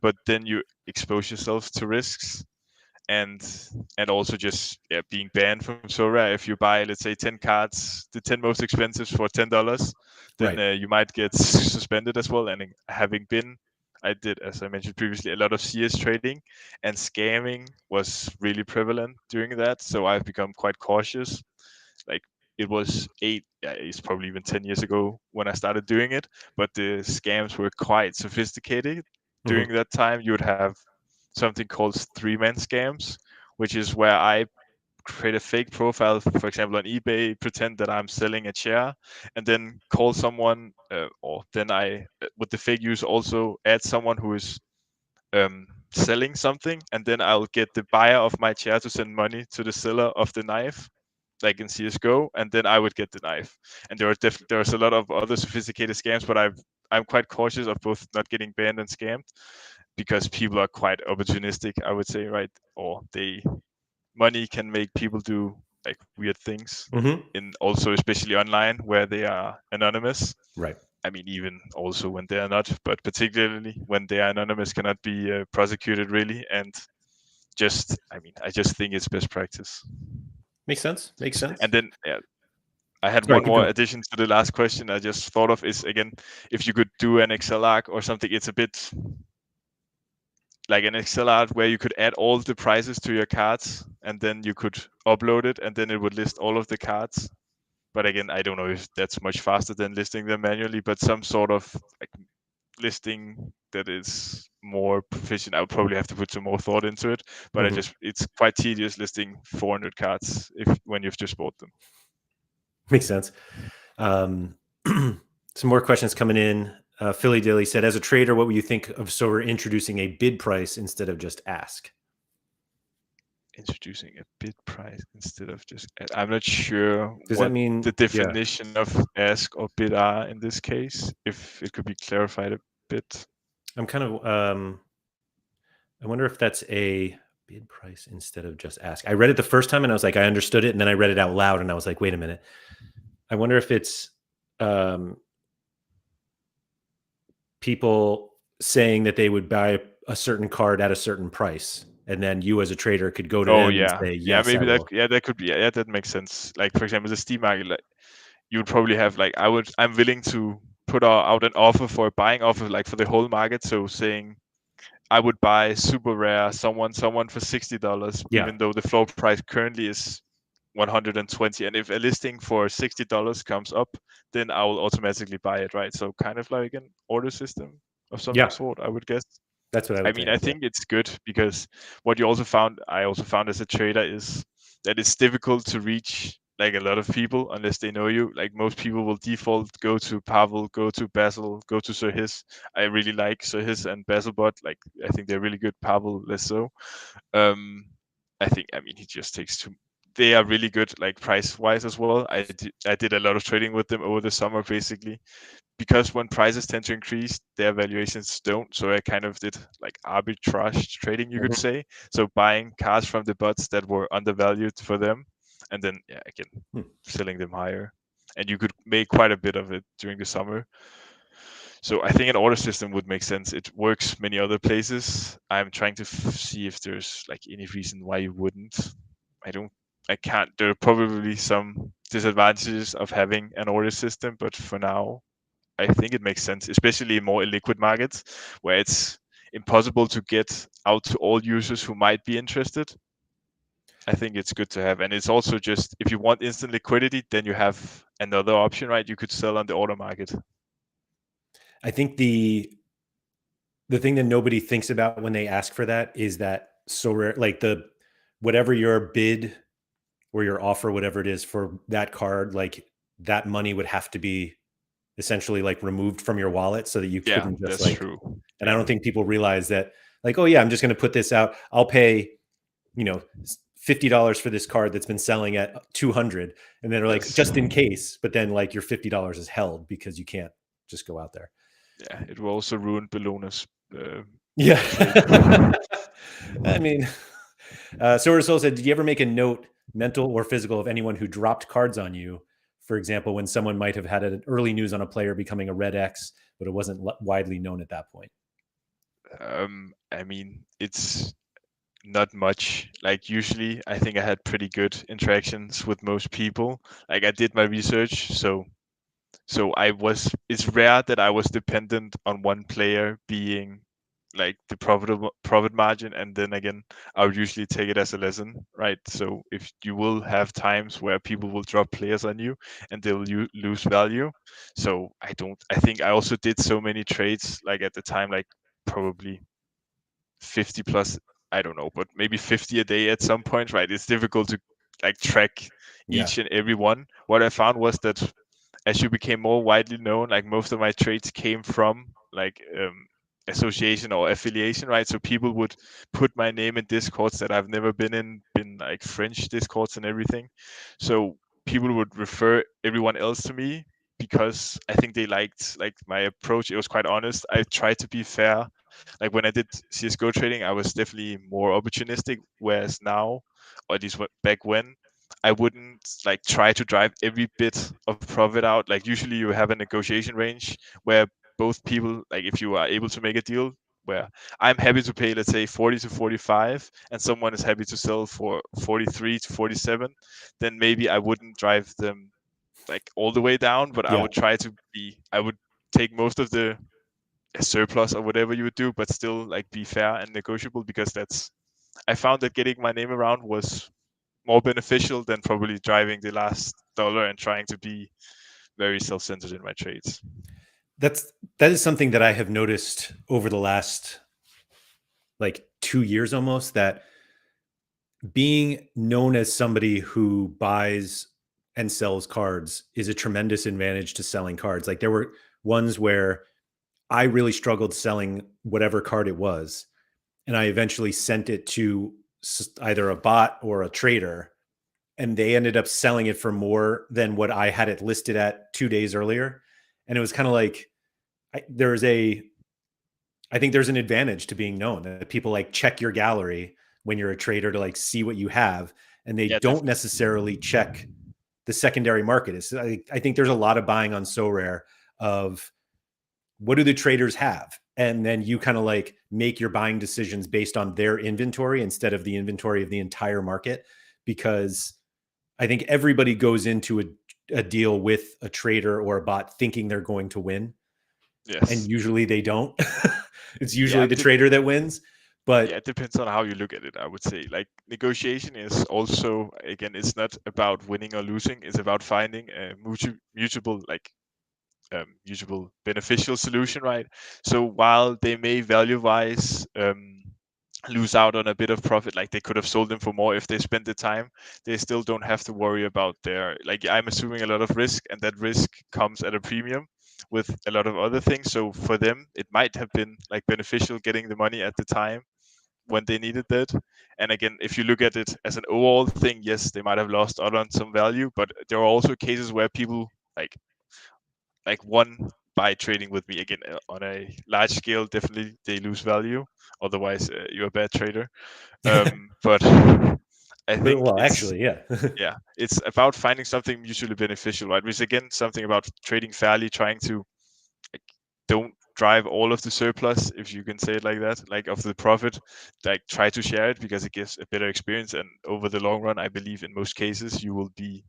But then you expose yourself to risks, and also just being banned from Sorare. If you buy, let's say, 10 cards, the 10 most expensive for $10, then Right. you might get suspended as well. And having been, I did, as I mentioned previously, a lot of CS trading, and scamming was really prevalent during that. So I've become quite cautious. Like, it was it's probably even 10 years ago when I started doing it, but the scams were quite sophisticated. During Mm-hmm. that time, you would have something called 3-man scams, which is where I create a fake profile, for example, on eBay, pretend that I'm selling a chair, and then call someone, or then I, with the fake use, also add someone who is selling something, and then I'll get the buyer of my chair to send money to the seller of the knife, like in CS:GO, and then I would get the knife. And there's a lot of other sophisticated scams, but I'm quite cautious of both not getting banned and scammed, because people are quite opportunistic, I would say, right? Or money can make people do like weird things, Mm-hmm. in also especially online where they are anonymous. Right. I mean, even also when they are not, but particularly when they are anonymous, cannot be prosecuted really. And I mean, I just think it's best practice. Makes sense. Makes sense. And then I had Sorry, one keep more going. addition to the last question I just thought of, is again, if you could do an Excel arc or something, it's a bit like an Excel art where you could add all the prices to your cards, and then you could upload it, and then it would list all of the cards. But again, I don't know if that's much faster than listing them manually, but some sort of like listing that is more proficient. I would probably have to put some more thought into it, but Mm-hmm. it's quite tedious listing 400 cards when you've just bought them. Makes sense. Um, some more questions coming in. Philly Dilly said, as a trader, what would you think of Sorare introducing a bid price instead of just ask? Introducing a bid price instead of just, I'm not sure Does that what mean, the yeah, definition of ask or bid are in this case, if it could be clarified a bit. I'm kind of, I wonder if that's a bid price instead of just ask. I read it the first time and I was like, I understood it. And then I read it out loud and I was like, wait a minute. I wonder if it's um, people saying that they would buy a certain card at a certain price. And then you as a trader could go to Oh them and yeah, say, yeah, yes, I maybe will. that could be, yeah, that makes sense. Like, for example, the Steam market, like, you would probably have, like, I'm willing to put out an offer for a buying offer, like for the whole market. So saying I would buy super rare someone for $60, Yeah. even though the floor price currently is 120. And if a listing for $60 comes up, then I will automatically buy it, right? So kind of like an order system of some Yeah. sort, I would guess. That's what I I would mean, think. I Yeah. think it's good, because what I also found as a trader, is that it's difficult to reach like a lot of people unless they know you. Like, most people will default go to Pavel, go to Basil, go to Sir His. I really like Sir His and Basilbot. Like, I think they're really good. Pavel less so. Um, I mean, he just takes they are really good, like price wise as well. I did a lot of trading with them over the summer, basically, because when prices tend to increase, their valuations don't. So I kind of did like arbitrage trading, you could Mhm. say. So buying cars from the bots that were undervalued for them, and then yeah, again Hmm. selling them higher. And you could make quite a bit of it during the summer. So I think an order system would make sense. It works many other places. I'm trying to see if there's like any reason why you wouldn't. I don't. I can't. There are probably some disadvantages of having an order system, but for now, I think it makes sense, especially in more illiquid markets where it's impossible to get out to all users who might be interested. I think it's good to have. And it's also just if you want instant liquidity, then you have another option, right? You could sell on the order market. I think the thing that nobody thinks about when they ask for that is that Sorare, like the whatever your bid or your offer, whatever it is for that card, like that money would have to be essentially like removed from your wallet so that you Yeah, couldn't just that's like. true. And I Yeah. don't think people realize that, like, oh yeah, I'm just going to put this out. I'll pay, you know, $50 for this card that's been selling at 200, and then they're like, Yes. just in case. But then like your $50 is held because you can't just go out there. Yeah. It will also ruin Bellona's Yeah. trade. I mean, so Soul said, did you ever make a note, mental or physical, of anyone who dropped cards on you? For example, when someone might have had an early news on a player becoming a red X, but it wasn't widely known at that point. I mean, it's not much. Like usually, I think I had pretty good interactions with most people. Like I did my research, so I was. It's rare that I was dependent on one player being like the profit margin, and then again, I would usually take it as a lesson, right? So if you will have times where people will drop players on you and they'll lose value. So I don't. I think I also did so many trades like at the time, like probably 50 plus, I don't know, but maybe 50 a day at some point, right? It's difficult to like track Yeah. each and every one. What I found was that as you became more widely known, like most of my trades came from like association or affiliation, right? So people would put my name in discords that I've never been like French discords and everything. So people would refer everyone else to me because I think they liked like my approach. It was quite honest. I tried to be fair. Like when I did CS:GO trading, I was definitely more opportunistic, whereas now, or at least back when, I wouldn't like try to drive every bit of profit out. Like usually you have a negotiation range where both people, like if you are able to make a deal where I'm happy to pay, let's say 40 to 45, and someone is happy to sell for 43 to 47, then maybe I wouldn't drive them like all the way down, but I Yeah. would try to be, I would take most of the surplus or whatever you would do, but still like be fair and negotiable because that's, I found that getting my name around was more beneficial than probably driving the last dollar and trying to be very self-centered in my trades. That is something that I have noticed over the last like 2 years almost, that being known as somebody who buys and sells cards is a tremendous advantage to selling cards. Like there were ones where I really struggled selling whatever card it was, and I eventually sent it to either a bot or a trader, and they ended up selling it for more than what I had it listed at 2 days earlier. And it was kind of like there's a I think there's an advantage to being known, that people like check your gallery when you're a trader to like see what you have, and they Yeah, don't definitely. necessarily check the secondary market. I think there's a lot of buying on Sorare of what do the traders have, and then you kind of like make your buying decisions based on their inventory instead of the inventory of the entire market, because I think everybody goes into a deal with a trader or a bot thinking they're going to win, and Yes. usually they don't. It's Yeah, usually the trader that wins. yeah, But it depends on how you look at it, I would say. Like negotiation is also, again, it's not about winning or losing. It's about finding a mutual like mutual beneficial solution, right? So while they may value wise lose out on a bit of profit, like they could have sold them for more if they spent the time, they still don't have to worry about their, like I'm assuming a lot of risk, and that risk comes at a premium with a lot of other things. So for them, it might have been like beneficial getting the money at the time when they needed that. And again, if you look at it as an overall thing, yes, they might have lost out on some value, but there are also cases where people won by trading with me. Again, on a large scale, definitely they lose value. Otherwise, you're a bad trader. But I But, think well, actually, yeah. yeah, it's about finding something mutually beneficial, right? Which again, something about trading fairly, trying to like, don't drive all of the surplus, if you can say it like that, like of the profit. Like try to share it because it gives a better experience, and over the long run, I believe in most cases you will be,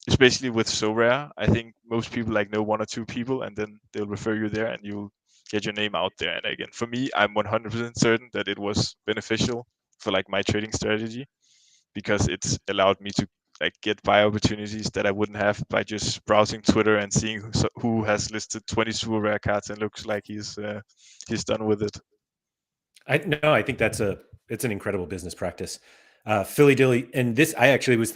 especially with Sorare, I think most people like know one or two people, and then they'll refer you there, and you'll get your name out there. And again, for me, I'm 100% certain that it was beneficial for like my trading strategy, because it's allowed me to like get buy opportunities that I wouldn't have by just browsing Twitter and seeing who has listed 20 super rare cards and looks like he's done with it. I think it's an incredible business practice. Philly Dilly, and this I actually was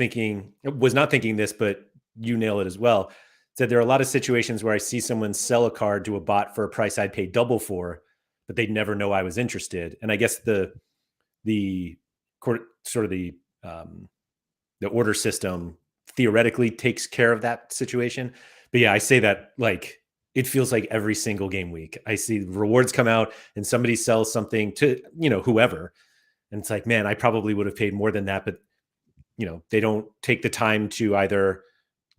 not thinking this, but you nail it as well. Said there are a lot of situations where I see someone sell a card to a bot for a price I'd pay double for, but they'd never know I was interested. And I guess the sort of the order system theoretically takes care of that situation. But yeah, I say that like it feels like every single game week. I see rewards come out and somebody sells something to, whoever. And it's like, man, I probably would have paid more than that. But, they don't take the time to either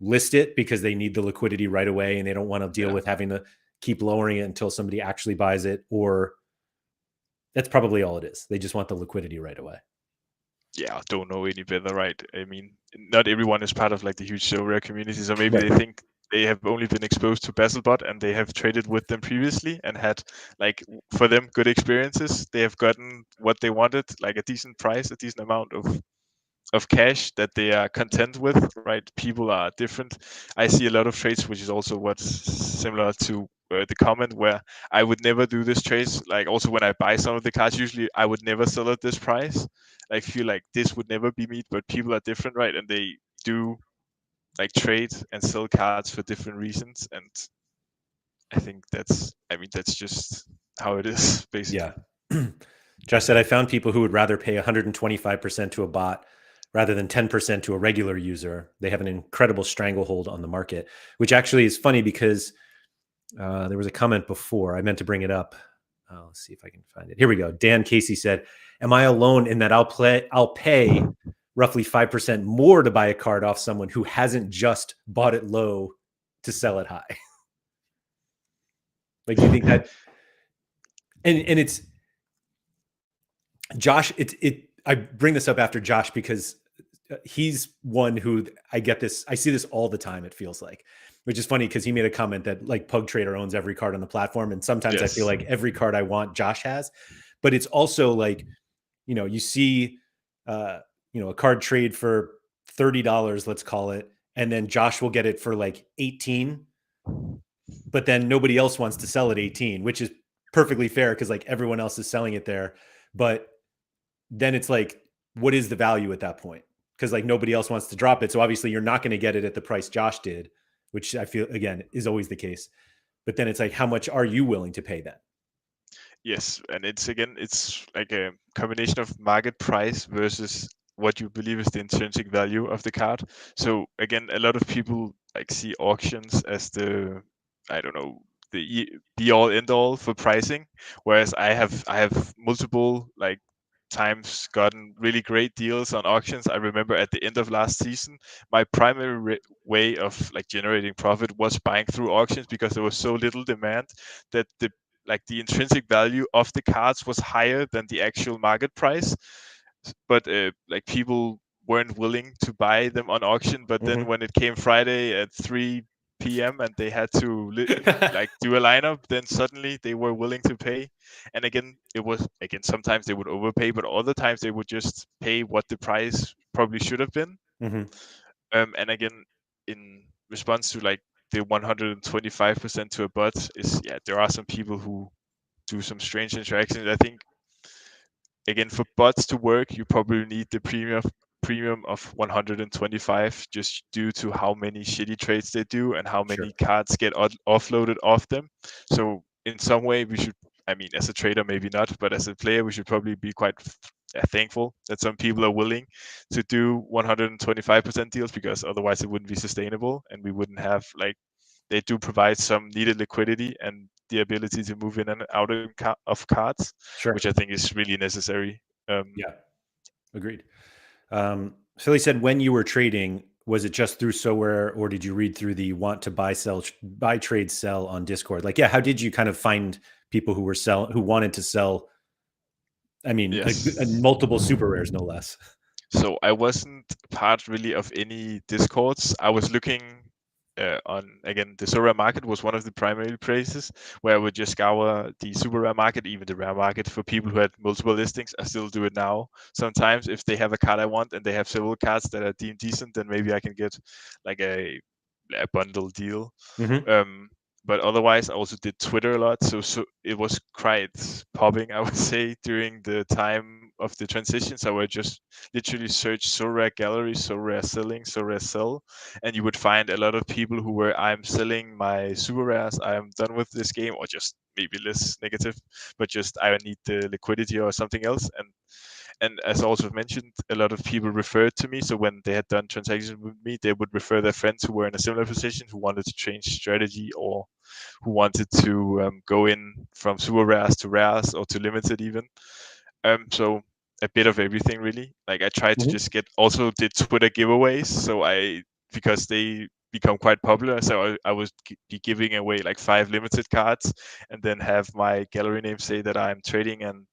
list it because they need the liquidity right away and they don't want to deal Yeah. with having to keep lowering it until somebody actually buys it. Or that's probably all it is. They just want the liquidity right away. Yeah, I don't know any better, right? I mean, not everyone is part of like the huge Sorare community, so maybe Right. they think they have only been exposed to Battlepot and they have traded with them previously and had like for them good experiences. They have gotten what they wanted, like a decent price, a decent amount of cash that they are content with, right? People are different. I see a lot of trades, which is also what's similar to the comment where I would never do this trades. Like also when I buy some of the cards, usually I would never sell at this price. I feel like this would never be me, but people are different, right? And they do like trade and sell cards for different reasons. And I mean, that's just how it is, basically. Yeah. Josh said, I found people who would rather pay 125% to a bot rather than 10% to a regular user. They have an incredible stranglehold on the market, which actually is funny because there was a comment before. I meant to bring it up. Let's see if I can find it. Here we go. Dan Casey said, am I alone in that I'll pay roughly 5% more to buy a card off someone who hasn't just bought it low to sell it high? Like, do you think that, and it's Josh, I bring this up after Josh because he's one who I see this all the time. It feels like, which is funny because he made a comment that like Pug Trader owns every card on the platform. And sometimes I feel like every card I want Josh has, but it's also like, you see, a card trade for $30, let's call it. And then Josh will get it for like 18, but then nobody else wants to sell at 18, which is perfectly fair because like everyone else is selling it there. But then it's like, what is the value at that point? Because like nobody else wants to drop it. So obviously you're not going to get it at the price Josh did, which I feel again is always the case. But then it's like, how much are you willing to pay then? Yes, and it's like a combination of market price versus what you believe is the intrinsic value of the card. So again, a lot of people like see auctions as the, I don't know, the be all end all for pricing, whereas I have multiple like times gotten really great deals on auctions. I remember at the end of last season, my primary way of like generating profit was buying through auctions because there was so little demand that the intrinsic value of the cards was higher than the actual market price, but like people weren't willing to buy them on auction. But then when it came Friday at 3 p.m. and they had to like do a lineup, then suddenly they were willing to pay. And again, it was again sometimes they would overpay, but other times they would just pay what the price probably should have been. And again, in response to like the 125% to a bot is, yeah, there are some people who do some strange interactions. I think again, for bots to work, you probably need the premium of 125 just due to how many shitty trades they do and how many cards get offloaded off them. So in some way we should I mean, as a trader, maybe not, but as a player, we should probably be quite thankful that some people are willing to do 125% deals, because otherwise it wouldn't be sustainable, and we wouldn't have like, they do provide some needed liquidity and the ability to move in and out of cards, Sure. which I think is really necessary. Yeah. Agreed. Philly said, when you were trading, was it just through Sorare, or did you read through the want to buy, sell, buy, trade, sell on Discord? Like, yeah, how did you kind of find people who were who wanted to sell? I mean, Yes. multiple super rares, no less. So I wasn't part really of any discords. I was looking on, again, the Sorare market was one of the primary places where I would just scour the super rare market, even the rare market, for people who had multiple listings. I still do it now. Sometimes if they have a card I want and they have several cards that are deemed decent, then maybe I can get like a bundle deal. Mm-hmm. But otherwise, I also did Twitter a lot, so it was quite popping, I would say, during the time of the transition. So I would just literally search Sorare gallery, Sorare selling, Sorare sell, and you would find a lot of people who were, I'm selling my super rares, I'm done with this game, or just maybe less negative, but just I need the liquidity or something else. And as also mentioned, a lot of people referred to me. So when they had done transactions with me, they would refer their friends who were in a similar position, who wanted to change strategy, or who wanted to go in from super rares to rares or to limited even. So a bit of everything really. Like I tried to Mm-hmm. just also did Twitter giveaways. So because they become quite popular, so I would be giving away like 5 limited cards, and then have my gallery name say that I'm trading, and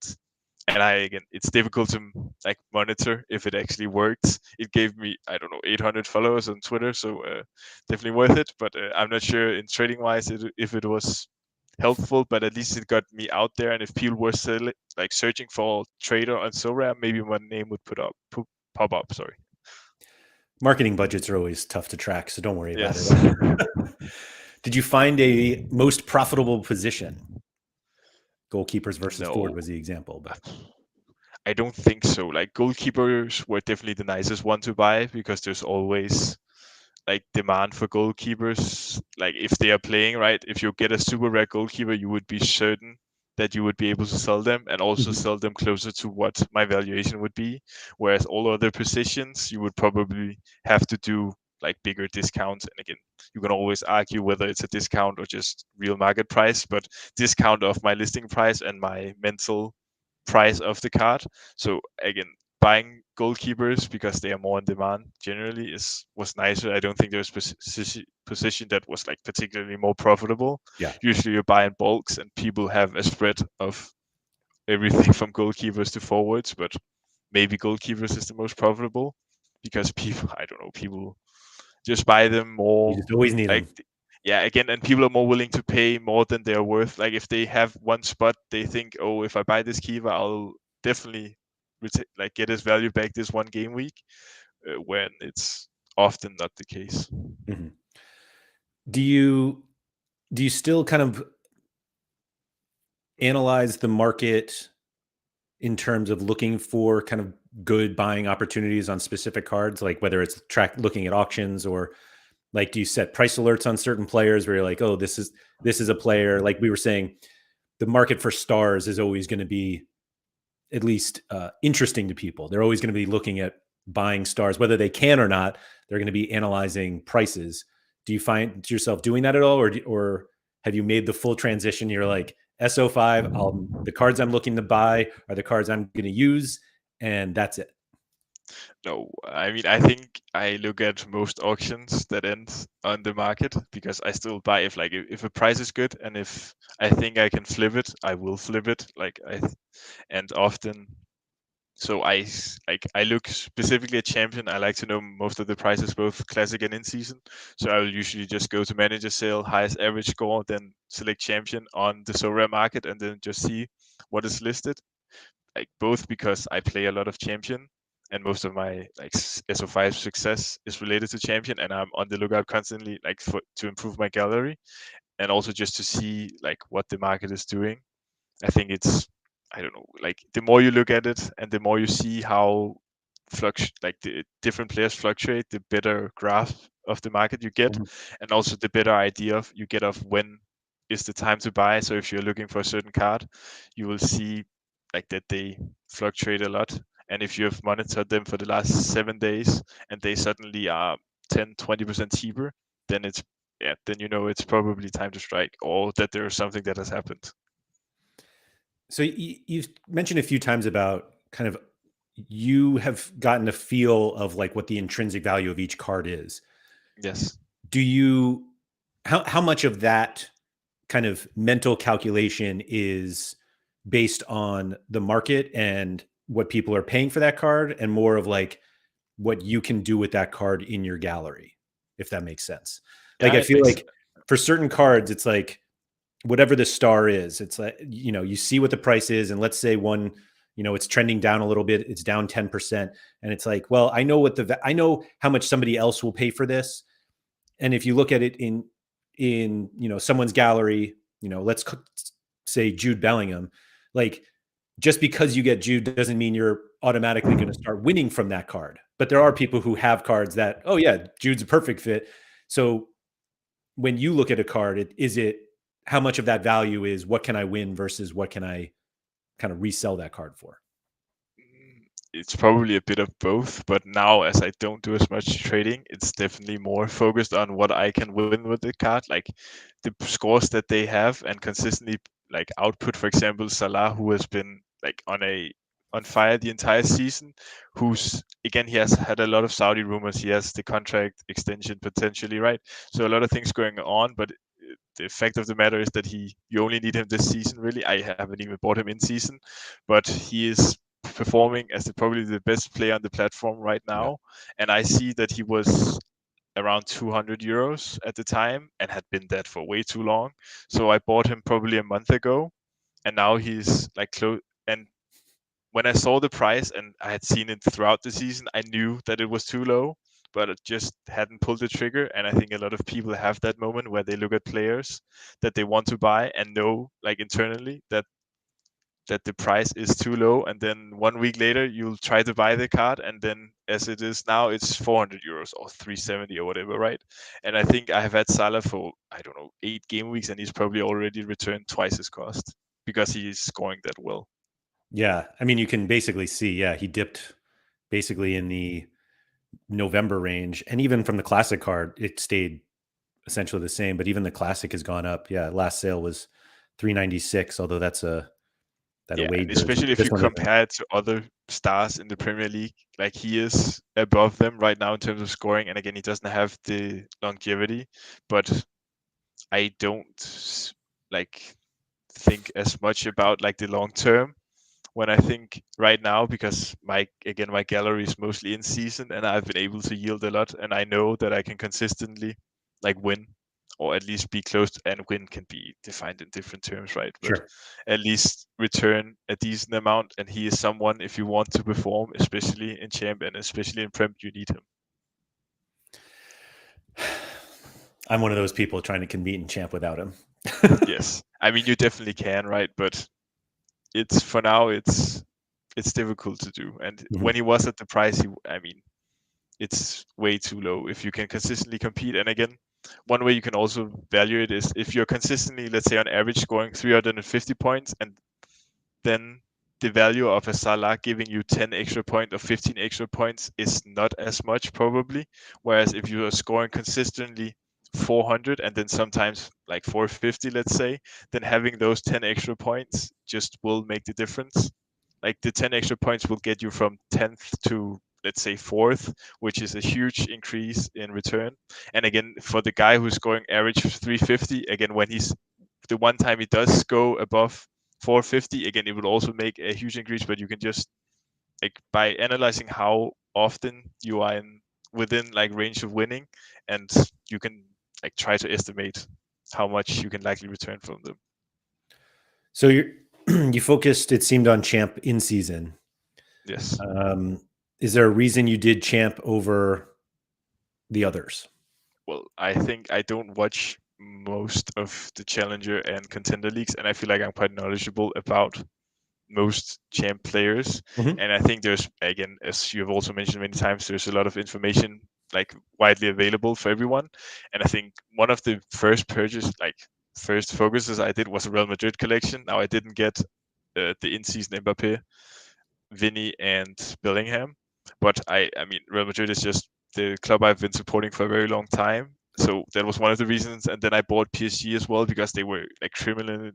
again, it's difficult to like monitor if it actually works. It gave me, I don't know, 800 followers on Twitter, so definitely worth it. But I'm not sure in trading wise if it was helpful, but at least it got me out there. And if people were like searching for trader on Sorare, maybe my name would pop up. Sorry. Marketing budgets are always tough to track, so don't worry about Yes. it. Did you find a most profitable position? Goalkeepers versus forward No, was the example, but I don't think so. Like goalkeepers were definitely the nicest one to buy, because there's always like demand for goalkeepers. Like if they are playing right, if you get a super rare goalkeeper, you would be certain that you would be able to sell them, and also Mhm. sell them closer to what my valuation would be. Whereas all other positions, you would probably have to do like bigger discounts. And again, you can always argue whether it's a discount or just real market price, but discount of my listing price and my mental price of the card. So again, buying goalkeepers because they are more in demand generally was nicer. I don't think there was position that was like particularly more profitable. Yeah. Usually you buy in bulks and people have a spread of everything from goalkeepers to forwards, but maybe goalkeepers is the most profitable, because people, I don't know, people just buy them You more, just always need like, them. yeah, again, and people are more willing to pay more than they're worth. Like if they have one spot, they think, oh, if I buy this keeper, I'll definitely like get his value back this one game week, when it's often not the case. Mhm. Do you still kind of analyze the market in terms of looking for kind of good buying opportunities on specific cards, like whether it's looking at auctions, or like do you set price alerts on certain players where you're like, oh, this is a player, like we were saying, the market for stars is always going to be at least interesting to people. They're always going to be looking at buying stars, whether they can or not. They're going to be analyzing prices. Do you find yourself doing that at all, or have you made the full transition? You're like SO5. The cards I'm looking to buy are the cards I'm going to use, and that's it. No, I mean, I think I look at most auctions that end on the market, because I still buy if like if a price is good, and if I think I can flip it, I will flip it. And often, so I look specifically at champion. I like to know most of the prices, both classic and in season. So I will usually just go to manager sale, highest average score, then select champion on the Sorare market, and then just see what is listed. Like both because I play a lot of champion, and most of my like SO5 success is related to champion, and I'm on the lookout constantly like to improve my gallery, and also just to see like what the market is doing. I think it's, I don't know, like the more you look at it and the more you see how like the different players fluctuate, the better grasp of the market you get, Mhm. and also the better idea you get of when is the time to buy. So if you're looking for a certain card, you will see like that they fluctuate a lot. And if you have monitored them for the last 7 days and they suddenly are 10-20% cheaper, then it's then it's probably time to strike, or that there is something that has happened. So you've mentioned a few times about kind of you have gotten a feel of like what the intrinsic value of each card is. Yes. Do you how much of that kind of mental calculation is based on the market and what people are paying for that card, and more of like what you can do with that card in your gallery, if that makes sense? Like Yeah, I it feel makes. like for certain cards, it's like whatever the star is, it's like, you see what the price is. And let's say one, it's trending down a little bit, it's down 10%. And it's like, well, I know how much somebody else will pay for this. And if you look at it in someone's gallery, let's say Jude Bellingham, like just because you get Jude doesn't mean you're automatically going to start winning from that card. But there are people who have cards that, oh yeah, Jude's a perfect fit. So when you look at a card, is it how much of that value is what can I win versus what can I kind of resell that card for? It's probably a bit of both, but now as I don't do as much trading, it's definitely more focused on what I can win with the card, like the scores that they have and consistently like output. For example, Salah, who has been like on fire the entire season, who's again he has had a lot of Saudi rumors. He has the contract extension potentially, right? So a lot of things going on, but the fact of the matter is that you only need him this season. Really, I haven't even bought him in season, but he is performing as probably the best player on the platform right Yeah. now. And I see that he was around 200 euros at the time and had been that for way too long. So I bought him probably a month ago, and now he's like close. And when I saw the price and I had seen it throughout the season, I knew that it was too low, but it just hadn't pulled the trigger. And I think a lot of people have that moment where they look at players that they want to buy and know, like internally, that the price is too low, and then 1 week later you'll try to buy the card, and then as it is now it's 400 euros or 370 or whatever, right? And I think I have had Salah for, I don't know, 8 game weeks, and he's probably already returned twice his cost because he is scoring that well. Yeah. I mean, you can basically see, yeah, he dipped basically in the November range. And even from the classic card, it stayed essentially the same, but even the classic has gone up. Yeah. Last sale was 396, although that's a Yeah, away and jersey. especially if This you one isn't. compare it to other stars in the Premier League, like he is above them right now in terms of scoring. And again, he doesn't have the longevity, but I don't like think as much about like the long term when I think right now, because my gallery is mostly in season and I've been able to yield a lot, and I know that I can consistently like win, or at least be close to, and win can be defined in different terms, right? But Sure. at least return a decent amount, and he is someone, if you want to perform, especially in champ and especially in prem, you need him. I'm one of those people trying to compete in champ without him. Yes, I mean you definitely can, right? But it's for now it's difficult to do. And when Mhm. he was at the price, I mean, it's way too low if you can consistently compete. And again, one way you can also value it is if you're consistently, let's say on average, scoring 350 points, and then the value of a Salah giving you 10 extra points or 15 extra points is not as much probably. Whereas if you are scoring consistently 400 and then sometimes like 450, let's say, then having those 10 extra points just will make the difference. Like the 10 extra points will get you from 10th to, let's say, 4th, which is a huge increase in return. And again, for the guy who's going average 350, again, when he's the one time he does go above 450, again, it will also make a huge increase. But you can just, like, by analyzing how often you are in within like range of winning, and you can like try to estimate how much you can likely return from them. So you focused, it seemed, on champ in season. Yes. Um, is there a reason you did champ over the others? Well, I think I don't watch most of the challenger and contender leagues, and I feel like I'm quite knowledgeable about most champ players. Mhm. And I think there's, again, as you've also mentioned many times, there's a lot of information like widely available for everyone. And I think one of the first purchase, like first focuses I did was a Real Madrid collection. Now I didn't get the in-season Mbappe, Vinny, and Bellingham, but I mean Real Madrid is just the club I've been supporting for a very long time. So that was one of the reasons. And then I bought PSG as well because they were like criminal.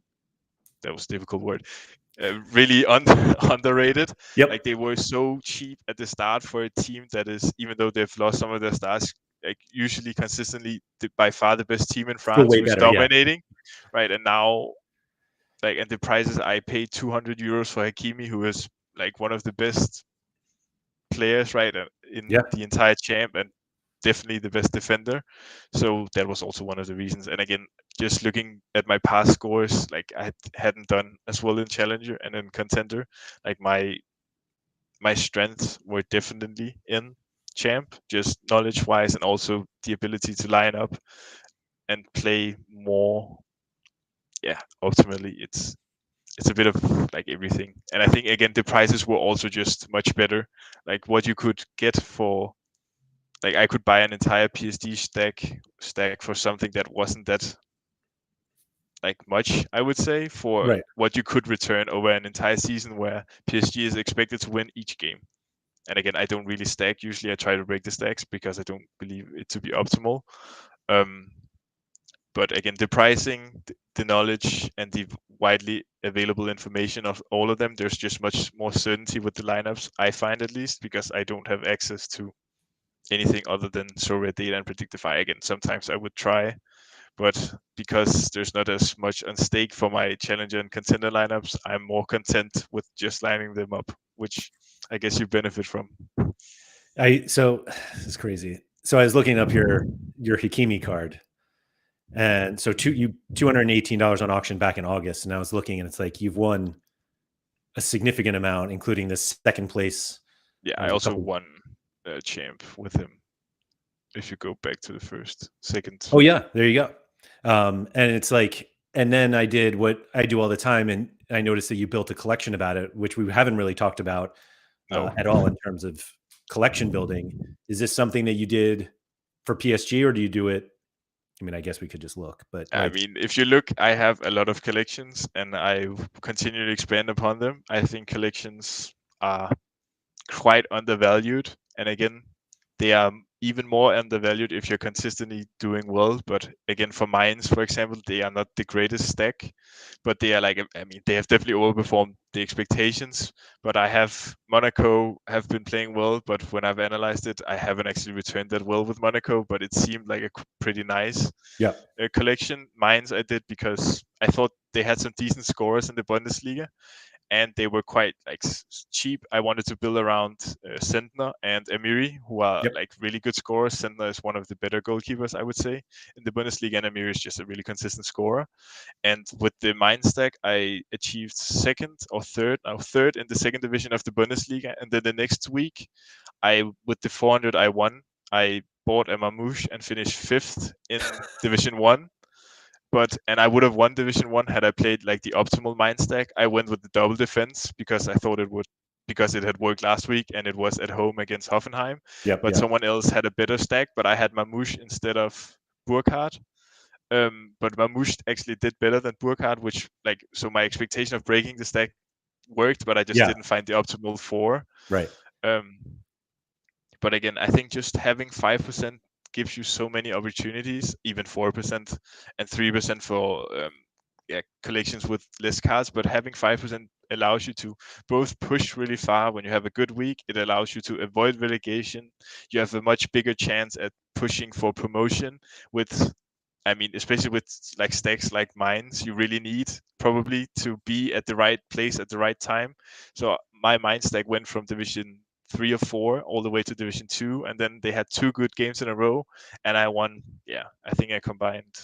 That was a difficult word. Really underrated. Yep. Like they were so cheap at the start for a team that is, even though they've lost some of their stars, like usually consistently by far the best team in Still France, way who's better. Yeah. dominating, right? And now, like, and the prices I paid 200 euros for Hakimi, who is like one of the best players, right, in Yeah. the entire champ, and definitely the best defender. So that was also one of the reasons. And again, just looking at my past scores, like I hadn't done as well in Challenger and in Contender. Like my strengths were definitely in champ, just knowledge wise, and also the ability to line up and play more. Yeah, ultimately it's a bit of like everything. And I think again the prices were also just much better. Like what you could get for, like I could buy an entire PSD stack for something that wasn't that like much, I would say, for Right. what you could return over an entire season where PSG is expected to win each game. And again, I don't really stack. Usually I try to break the stacks because I don't believe it to be optimal. Um, but again, the pricing, the knowledge, and the widely available information of all of them, there's just much more certainty with the lineups, I find at least, because I don't have access to anything other than Sorare data and Predictify. Again, sometimes I would try, but because there's not as much on stake for my challenger and contender lineups, I'm more content with just lining them up, which I guess you benefit from. So this is crazy. So I was looking up your Hakimi card, and so $218 on auction back in August, and I was looking, and it's like you've won a significant amount, including the second place. Yeah, I also won a champ with him. If you go back to the second. Oh yeah, there you go. And it's like, and then I did what I do all the time, and I noticed that you built a collection about it, which we haven't really talked about No. at all in terms of collection building. Is this something that you did for PSG, or do you do it? I mean, I guess we could just look, but I like, mean, if you look, I have a lot of collections and I continue to expand upon them. I think collections are quite undervalued. And again, they are even more undervalued if you're consistently doing well. But again, for mines, for example, they are not the greatest stack, but they are like, I mean, they have definitely overperformed the expectations. But I have Monaco have been playing well, but when I've analyzed it, I haven't actually returned that well with Monaco, but it seemed like a pretty nice yeah, collection. Mines I did because I thought they had some decent scorers in the Bundesliga and they were quite like cheap. I wanted to build around Sentner and Amiri, who are yep, like really good scorers. Sentner is one of the better goalkeepers, I would say, in the Bundesliga, and Amiri is just a really consistent scorer. And with the mine stack, I achieved second or third, now third in the second division of the Bundesliga. And then the next week, with the 400 I won, I bought a Mamouche and finished fifth in Division One. And I would have won Division One had I played like the optimal mind stack. I went with the double defense because I thought it would, because it had worked last week and it was at home against Hoffenheim. yep, But yep, someone else had a better stack, but I had Mamouche instead of Burkhardt. But Mamouche actually did better than Burkhardt, which like, so my expectation of breaking the stack worked, but I just yeah, didn't find the optimal four. right, Um, but again, I think just having 5% gives you so many opportunities, even 4% and 3% for collections with less cards. But having 5% allows you to both push really far when you have a good week. It allows you to avoid relegation. You have a much bigger chance at pushing for promotion with, I mean, especially with like stacks like mines, you really need probably to be at the right place at the right time. So my mine stack went from division 3 or 4 all the way to division 2, and then they had 2 good games in a row, and I won. Yeah, I think I combined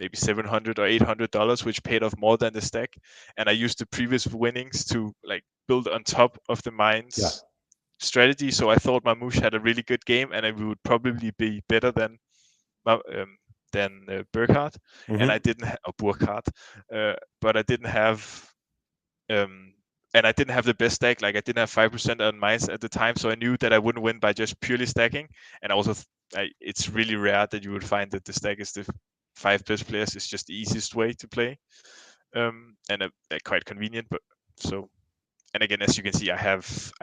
maybe $700 or $800, which paid off more than the stack. And I used the previous winnings to like build on top of the yeah, mines strategy. So I thought Mamouche had a really good game, and it would probably be better than Burkhardt, and I mm-hmm. didn't have Burkhardt, but I didn't have um, and I didn't have the best stack. Like I didn't have 5% on mines at the time, so I knew that I wouldn't win by just purely stacking. And also, it's really rare that you would find that the stack is 5 best players is just the easiest way to play, and quite convenient. But so, and again, as you can see, I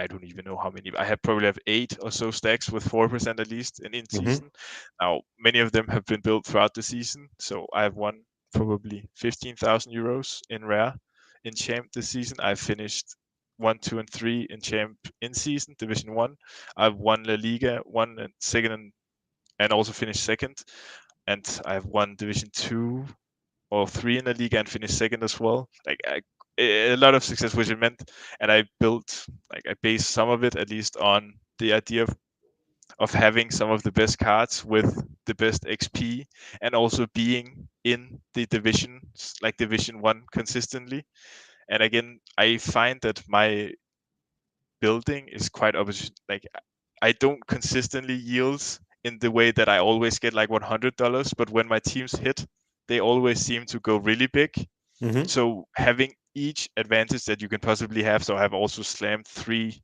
don't even know how many. I probably have 8 or so stacks with 4% at least in season. Now, many of them have been built throughout the season, so I have won probably 15,000 euros in rare in champ this season. I've finished 1, 2, and 3 in champ in season Division 1. I've won La Liga, won and second, and also finished second. And I've won Division 2 or 3 in the league and finished second as well. Like a lot of success, which it meant, and I based some of it at least on the idea of having some of the best cards with the best XP, and also being in the divisions like Division 1 consistently. And again, I find that my building is quite opposite. Like I don't consistently yield in the way that I always get like $100, but when my teams hit, they always seem to go really big. Mm-hmm. So having each advantage that you can possibly have. So I've also slammed 3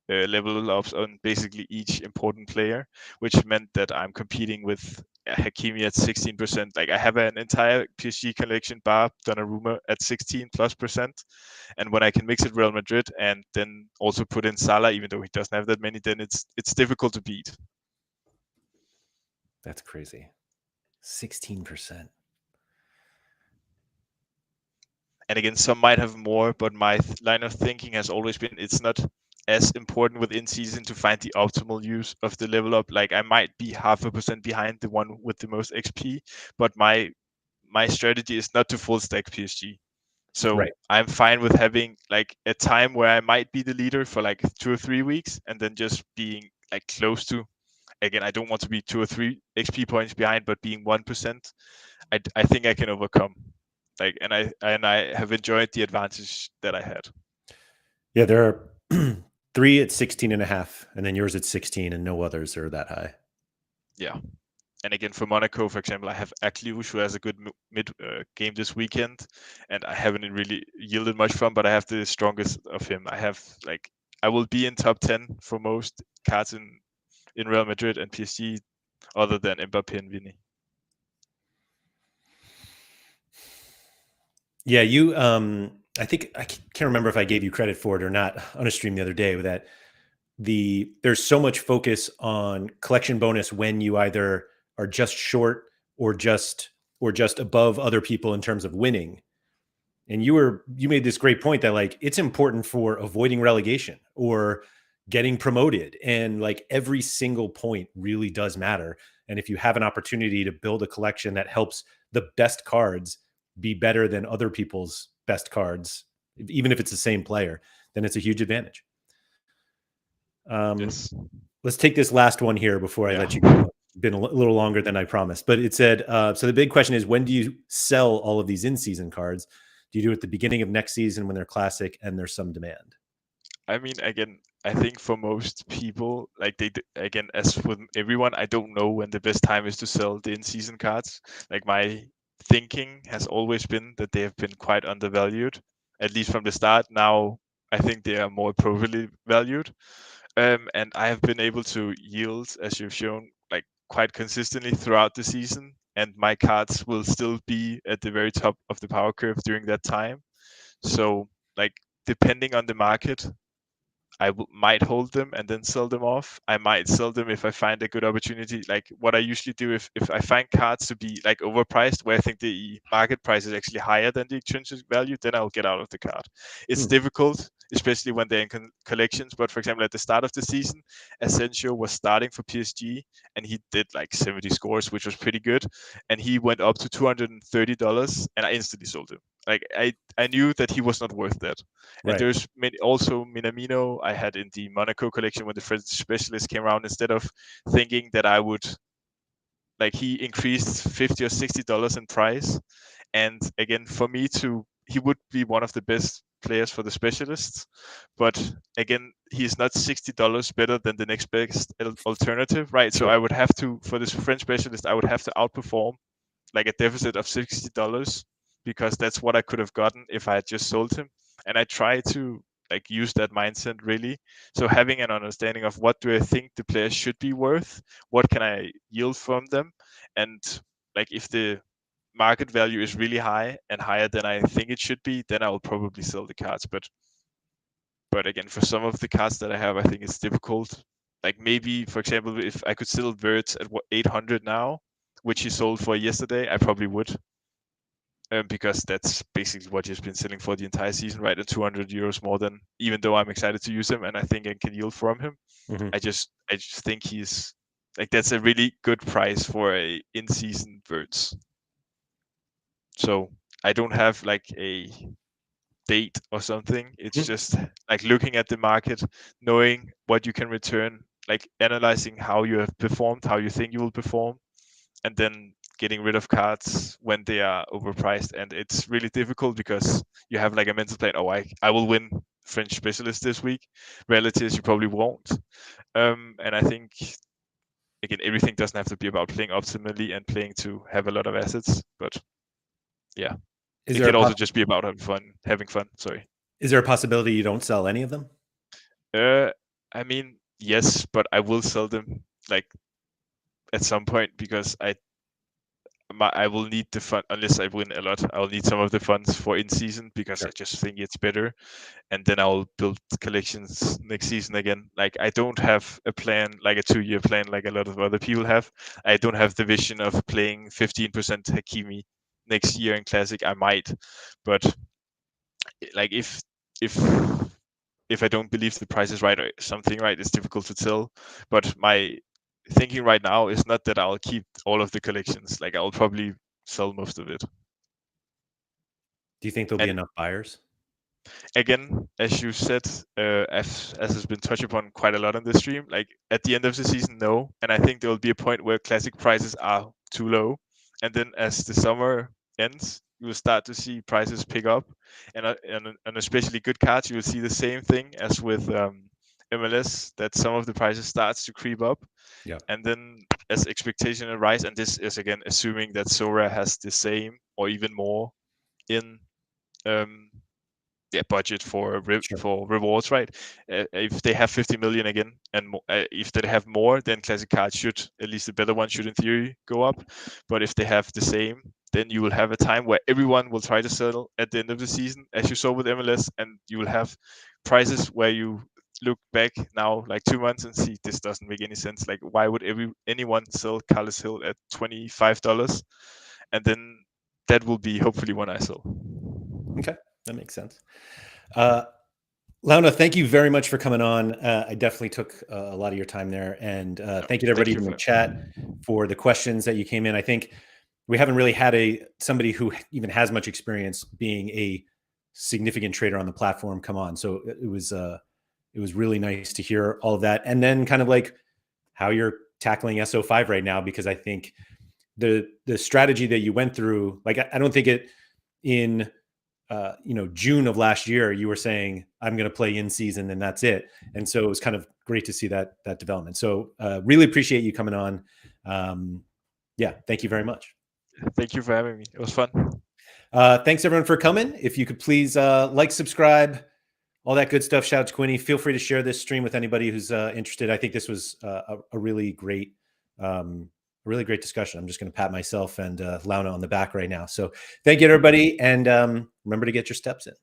level ups on basically each important player, which meant that I'm competing with Hakimi at 16%. Like I have an entire PSG collection bar Donnarumma at 16+%. And when I can mix it Real Madrid and then also put in Salah, even though he doesn't have that many, then it's difficult to beat. That's crazy. 16%. And again, some might have more, but my line of thinking has always been it's not as important within season to find the optimal use of the level up. Like I might be 0.5% behind the one with the most XP, but my strategy is not to full stack PSG. So Right. I'm fine with having like a time where I might be the leader for like 2 or 3 weeks, and then just being like close to. Again, I don't want to be 2 or 3 XP points behind, but being 1%, I think I can overcome. Like, and I have enjoyed the advantage that I had. Yeah, there are 3 at 16.5, and then yours at 16, and no others are that high. Yeah. And again, for Monaco, for example, I have Akliouche, who has a good mid game this weekend, and I haven't really yielded much from, but I have the strongest of him. I will be in top 10 for most cards in Real Madrid and PSG, other than Mbappe and Vini. Yeah, you I think I can't remember if I gave you credit for it or not on a stream the other day, that there's so much focus on collection bonus when you either are just short or just above other people in terms of winning. And you made this great point that like it's important for avoiding relegation or getting promoted, and like every single point really does matter. And if you have an opportunity to build a collection that helps the best cards be better than other people's best cards, even if it's the same player, then it's a huge advantage. Yes. Let's take this last one here before I let you go. It's been a little longer than I promised, but it said, so the big question is, when do you sell all of these in-season cards? Do you do it at the beginning of next season when they're classic and there's some demand? I mean, again, I think for most people, like again, as with everyone, I don't know when the best time is to sell the in-season cards. Like my thinking has always been that they have been quite undervalued, at least from the start. Now I think they are more appropriately valued. And I have been able to yield, as you've shown, like quite consistently throughout the season. And my cards will still be at the very top of the power curve during that time. So, like, depending on the market, I might hold them and then sell them off. I might sell them if I find a good opportunity. Like what I usually do, if I find cards to be like overpriced, where I think the market price is actually higher than the intrinsic value, then I'll get out of the card. It's difficult, especially when they're in collections. But for example, at the start of the season, Asensio was starting for PSG, and he did like 70 scores, which was pretty good. And he went up to $230, and I instantly sold him. Like I knew that he was not worth that. And Right. there's also Minamino I had in the Monaco collection when the French specialist came around. Instead of thinking that I would, like, he increased $50 or $60 in price. And again, for me he would be one of the best players for the specialists. But again, he's not $60 better than the next best alternative, right? Sure. So I would have to, for this French specialist, I would have to outperform like a deficit of $60, because that's what I could have gotten if I had just sold him. And I try to like use that mindset really. So having an understanding of what do I think the players should be worth, what can I yield from them, and like if the market value is really high and higher than I think it should be, then I will probably sell the cards. But again, for some of the cards that I have, I think it's difficult. Like maybe, for example, if I could sell Verts at 800 now, which he sold for yesterday, I probably would. Because that's basically what he's been selling for the entire season, right? At 200 euros more than, even though I'm excited to use him and I think I can yield from him. Mm-hmm. I just think he's like, that's a really good price for a in-season Verts. So I don't have like a date or something. It's just like looking at the market, knowing what you can return, like analyzing how you have performed, how you think you will perform, and then getting rid of cards when they are overpriced. And it's really difficult because you have like a mental plan. Oh, I will win French Specialist this week. Relatives, you probably won't. And I think, again, everything doesn't have to be about playing optimally and playing to have a lot of assets, but yeah, it could also just be about having fun. Sorry. Is there a possibility you don't sell any of them? I mean, yes, but I will sell them like at some point because I will need the fund unless I win a lot. I'll need some of the funds for in season because Sure. I just think it's better, and then I'll build collections next season again. Like I don't have a plan, like a 2-year plan, like a lot of other people have. I don't have the vision of playing 15% Hakimi next year in Classic. I might, but like if I don't believe the price is right or something right, it's difficult to tell. But my thinking right now is not that I'll keep all of the collections. Like I'll probably sell most of it. Do you think there'll be enough buyers? Again, as you said, as has been touched upon quite a lot on the stream, like at the end of the season, no. And I think there will be a point where classic prices are too low. And then as the summer ends, you will start to see prices pick up. And especially good cards, you will see the same thing as with MLS, that some of the prices starts to creep up. Yeah. And then as expectation arise, and this is again assuming that Sorare has the same or even more in budget for rewards, right? If they have 50 million again, and if they have more, then classic cards should, at least the better ones should in theory go up. But if they have the same, then you will have a time where everyone will try to sell at the end of the season, as you saw with MLS, and you will have prices where you look back now like 2 months and see this doesn't make any sense. Like why would anyone sell Carlos Hill at $25? And then that will be hopefully when I sell. Okay, that makes sense. Launa, thank you very much for coming on. I definitely took a lot of your time there, and thank you to everybody in the chat for the questions that you came in. I think we haven't really had somebody who even has much experience being a significant trader on the platform come on, so it was really nice to hear all of that, and then kind of like how you're tackling SO5 right now, because I think the strategy that you went through, like I don't think it in June of last year, you were saying, I'm going to play in season and that's it. And so it was kind of great to see that development. So really appreciate you coming on. Thank you very much. Thank you for having me. It was fun. Thanks everyone for coming. If you could please like, subscribe, all that good stuff. Shout out to Quinny. Feel free to share this stream with anybody who's interested. I think this was a really great discussion. I'm just going to pat myself and Launa on the back right now. So thank you, everybody. And remember to get your steps in.